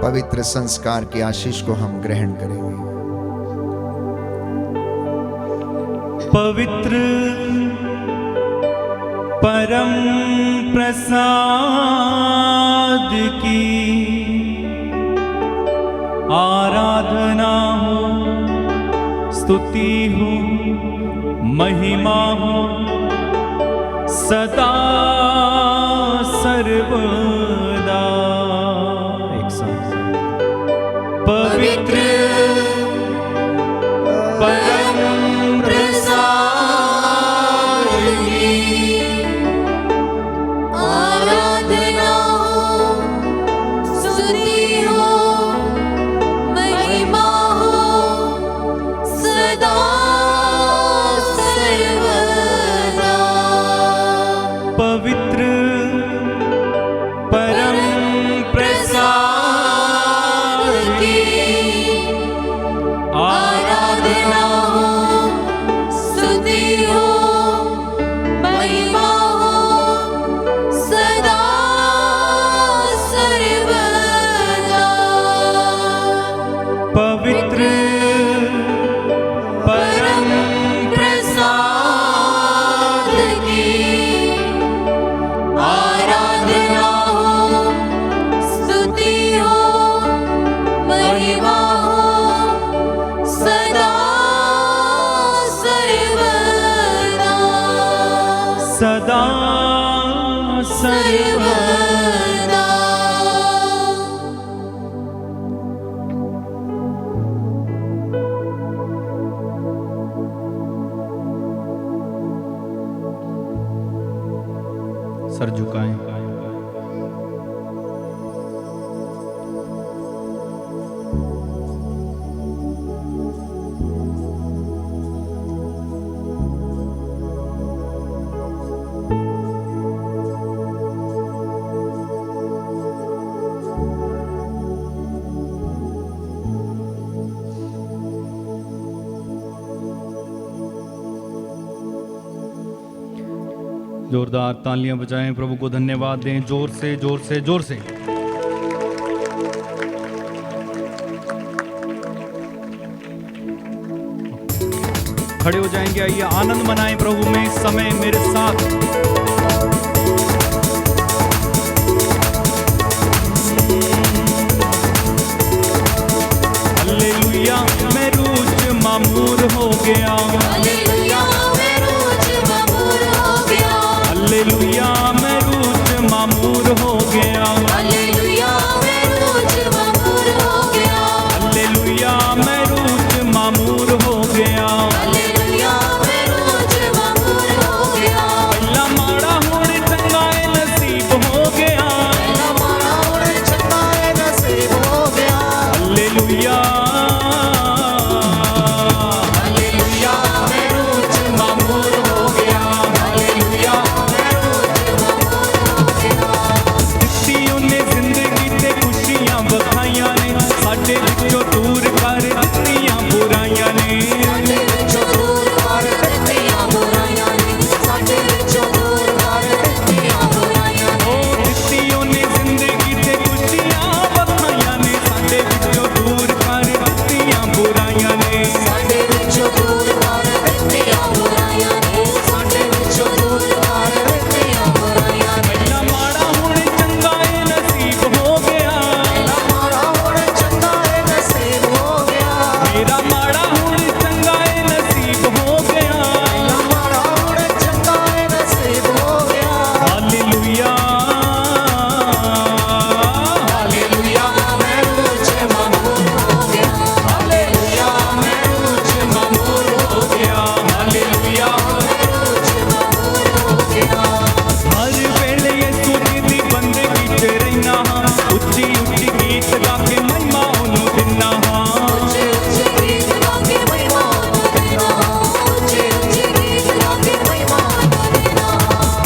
पवित्र संस्कार की आशीष को हम ग्रहण करेंगे। पवित्र परम प्रसाद की आराधना हो, स्तुति हो, महिमा हो सदा सर्वदा। एक साथ पवित्र परम प्रसाद की आराधना हो, स्तुति हो, महिमा हो सदा सर्वदा। पवित्र परम प्रसाद की आराधना हो, स्तुति हो, महिमा हो सदा सर्वदा। पवित्र परम प्रसाद की आराधना हो, स्तुति हो, महिमा हो सदा सर्वदा। सदा सर्वदा। सर्वदा। सर झुकाएं। जोरदार तालियां बजाएं, प्रभु को धन्यवाद दें, जोर से जोर से जोर से। खड़े हो जाएंगे, आइए आनंद मनाएं प्रभु में इस समय मेरे साथ। हालेलुया, मैं रूज मामूर हो गया। हालेलुया मैं रोज ममूर हो गया। हालेलुया, मैं रूज मामूर हो गया। हालेलुया मैं रोज ममूर हो गया। हालेलुया, मैं रूज मामूर हो गया। हालेलुया मैं रोज ममूर हो गया। पहला माड़ा हुण चंगा ए नसीब हो गया। पहला माड़ा हुण चंगा ए नसीब हो गया। हालेलुया, हालेलुया मैं रोज ममूर हो गया। हालेलुया मैं रोज ममूर हो गया। ਦਿੱਤੀ ਉਹਨੇ ਜ਼ਿੰਦਗੀ ਤੇ ਖੁਸ਼ੀਆਂ ਵਖਾਈਆਂ ਨੇ, ਸਾਡੇ ਵਿੱਚੋਂ ਦੂਰ ਕਰ ਦਿੱਤੀਆਂ ਬੁਰਾਈਆਂ ਨੇ। ਸਾਡੇ ਵਿੱਚੋਂ ਦੂਰ ਕਰ ਦਿੱਤੀਆਂ ਬੁਰਾਈਆਂ ਨੇ। ਸਾਡੇ ਵਿੱਚੋਂ ਦੂਰ ਕਰ ਦਿੱਤੀਆਂ ਬੁਰਾਈਆਂ ਨੇ। ਉਹ ਦਿੱਤੀ ਉਹਨੇ ਜ਼ਿੰਦਗੀ ਤੇ ਖੁਸ਼ੀਆਂ ਵਖਾਈਆਂ ਨੇ, ਸਾਡੇ ਵਿੱਚੋਂ ਦੂਰ ਕਰ ਦਿੱਤੀਆਂ ਬੁਰਾਈਆਂ ਨੇ। ਸਾਡੇ ਵਿੱਚੋਂ ਦੂਰ ਕਰ ਦਿੱਤੀਆਂ ਬੁਰਾਈਆਂ ਨੇ। ਸਾਡੇ ਵਿੱਚੋਂ ਦੂਰ ਕਰ ਦਿੱਤੀਆਂ ਬੁਰਾਈਆਂ ਨੇ। ਪਹਿਲਾ ਮਾੜਾ ਹੁਣ ਚੰਗਾ ਏ ਨਸੀਬ ਹੋ ਗਿਆ। ਪਹਿਲਾ ਮਾੜਾ ਹੁਣ ਚੰਗਾ ਏ ਨਸੀਬ ਹੋ ਗਿਆ। ਮੇਰਾ ਮਾੜਾ ਹੁਣ ਚੰਗਾ ਏ ਨਸੀਬ ਹੋ ਗਿਆ। ਪਹਿਲਾ ਮਾੜਾ ਹੁਣ ਚੰਗਾ ਏ ਨਸੀਬ ਹੋ ਗਿਆ। ਹਾਲੇਲੂਆ, ਹਾਲੇਲੂਆ ਮੈਂ ਰੋਜ਼ ਮਮੂਰ ਹੋ ਗਿਆ। ਹਾਲੇਲੂਆ ਮੈਂ ਰੋਜ਼ ਮਮੂਰ ਹੋ ਗਿਆ। ਹਾਲੇਲੂਆ। ਰੋਜ਼ ਮਮੂਰ ਹੋ ਗਿਆ। ਹਰ ਵੇਲੇ ਯਿਸੂ ਜੀ ਦੀ ਬੰਦਗੀ 'ਚ ਰਹਿਣਾ ਹਾਂ, ਉੱਚੀ ਉੱਚੀ ਗੀਤ ਗਾ ਕੇ ਮਹਿਮਾ ਉਹਨੂੰ ਦਿੰਦਾ ਹਾਂ। ਉੱਚੇ ਉੱਚੇ ਗੀਤ ਗਾ ਕੇ ਮਹਿਮਾ ਉਹਨੂੰ ਦੇਣਾ। ਉੱਚੇ ਉੱਚੇ ਗੀਤ ਗਾ ਕੇ ਮਹਿਮਾ ਉਹਨੂੰ ਦੇਣਾ।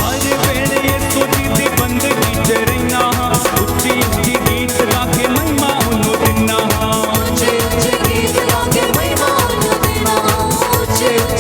ਹਰ ਵੇਲੇ ਯਿਸੂ ਜੀ ਦੀ ਬੰਦਗੀ 'ਚ ਰਹਿਣਾ ਹਾਂ, ਉੱਚੀ ਉੱਚੀ ਗੀਤ ਗਾ ਕੇ ਮਹਿਮਾ ਉਹਨੂੰ ਦਿੰਦਾ ਹਾਂ। ਉੱਚੇ ਉੱਚੇ ਗੀਤ ਗਾ ਕੇ ਮਹਿਮਾ ਉਹਨੂੰ ਦੇਣਾ। ਉੱਚੇ ਉੱਚੇ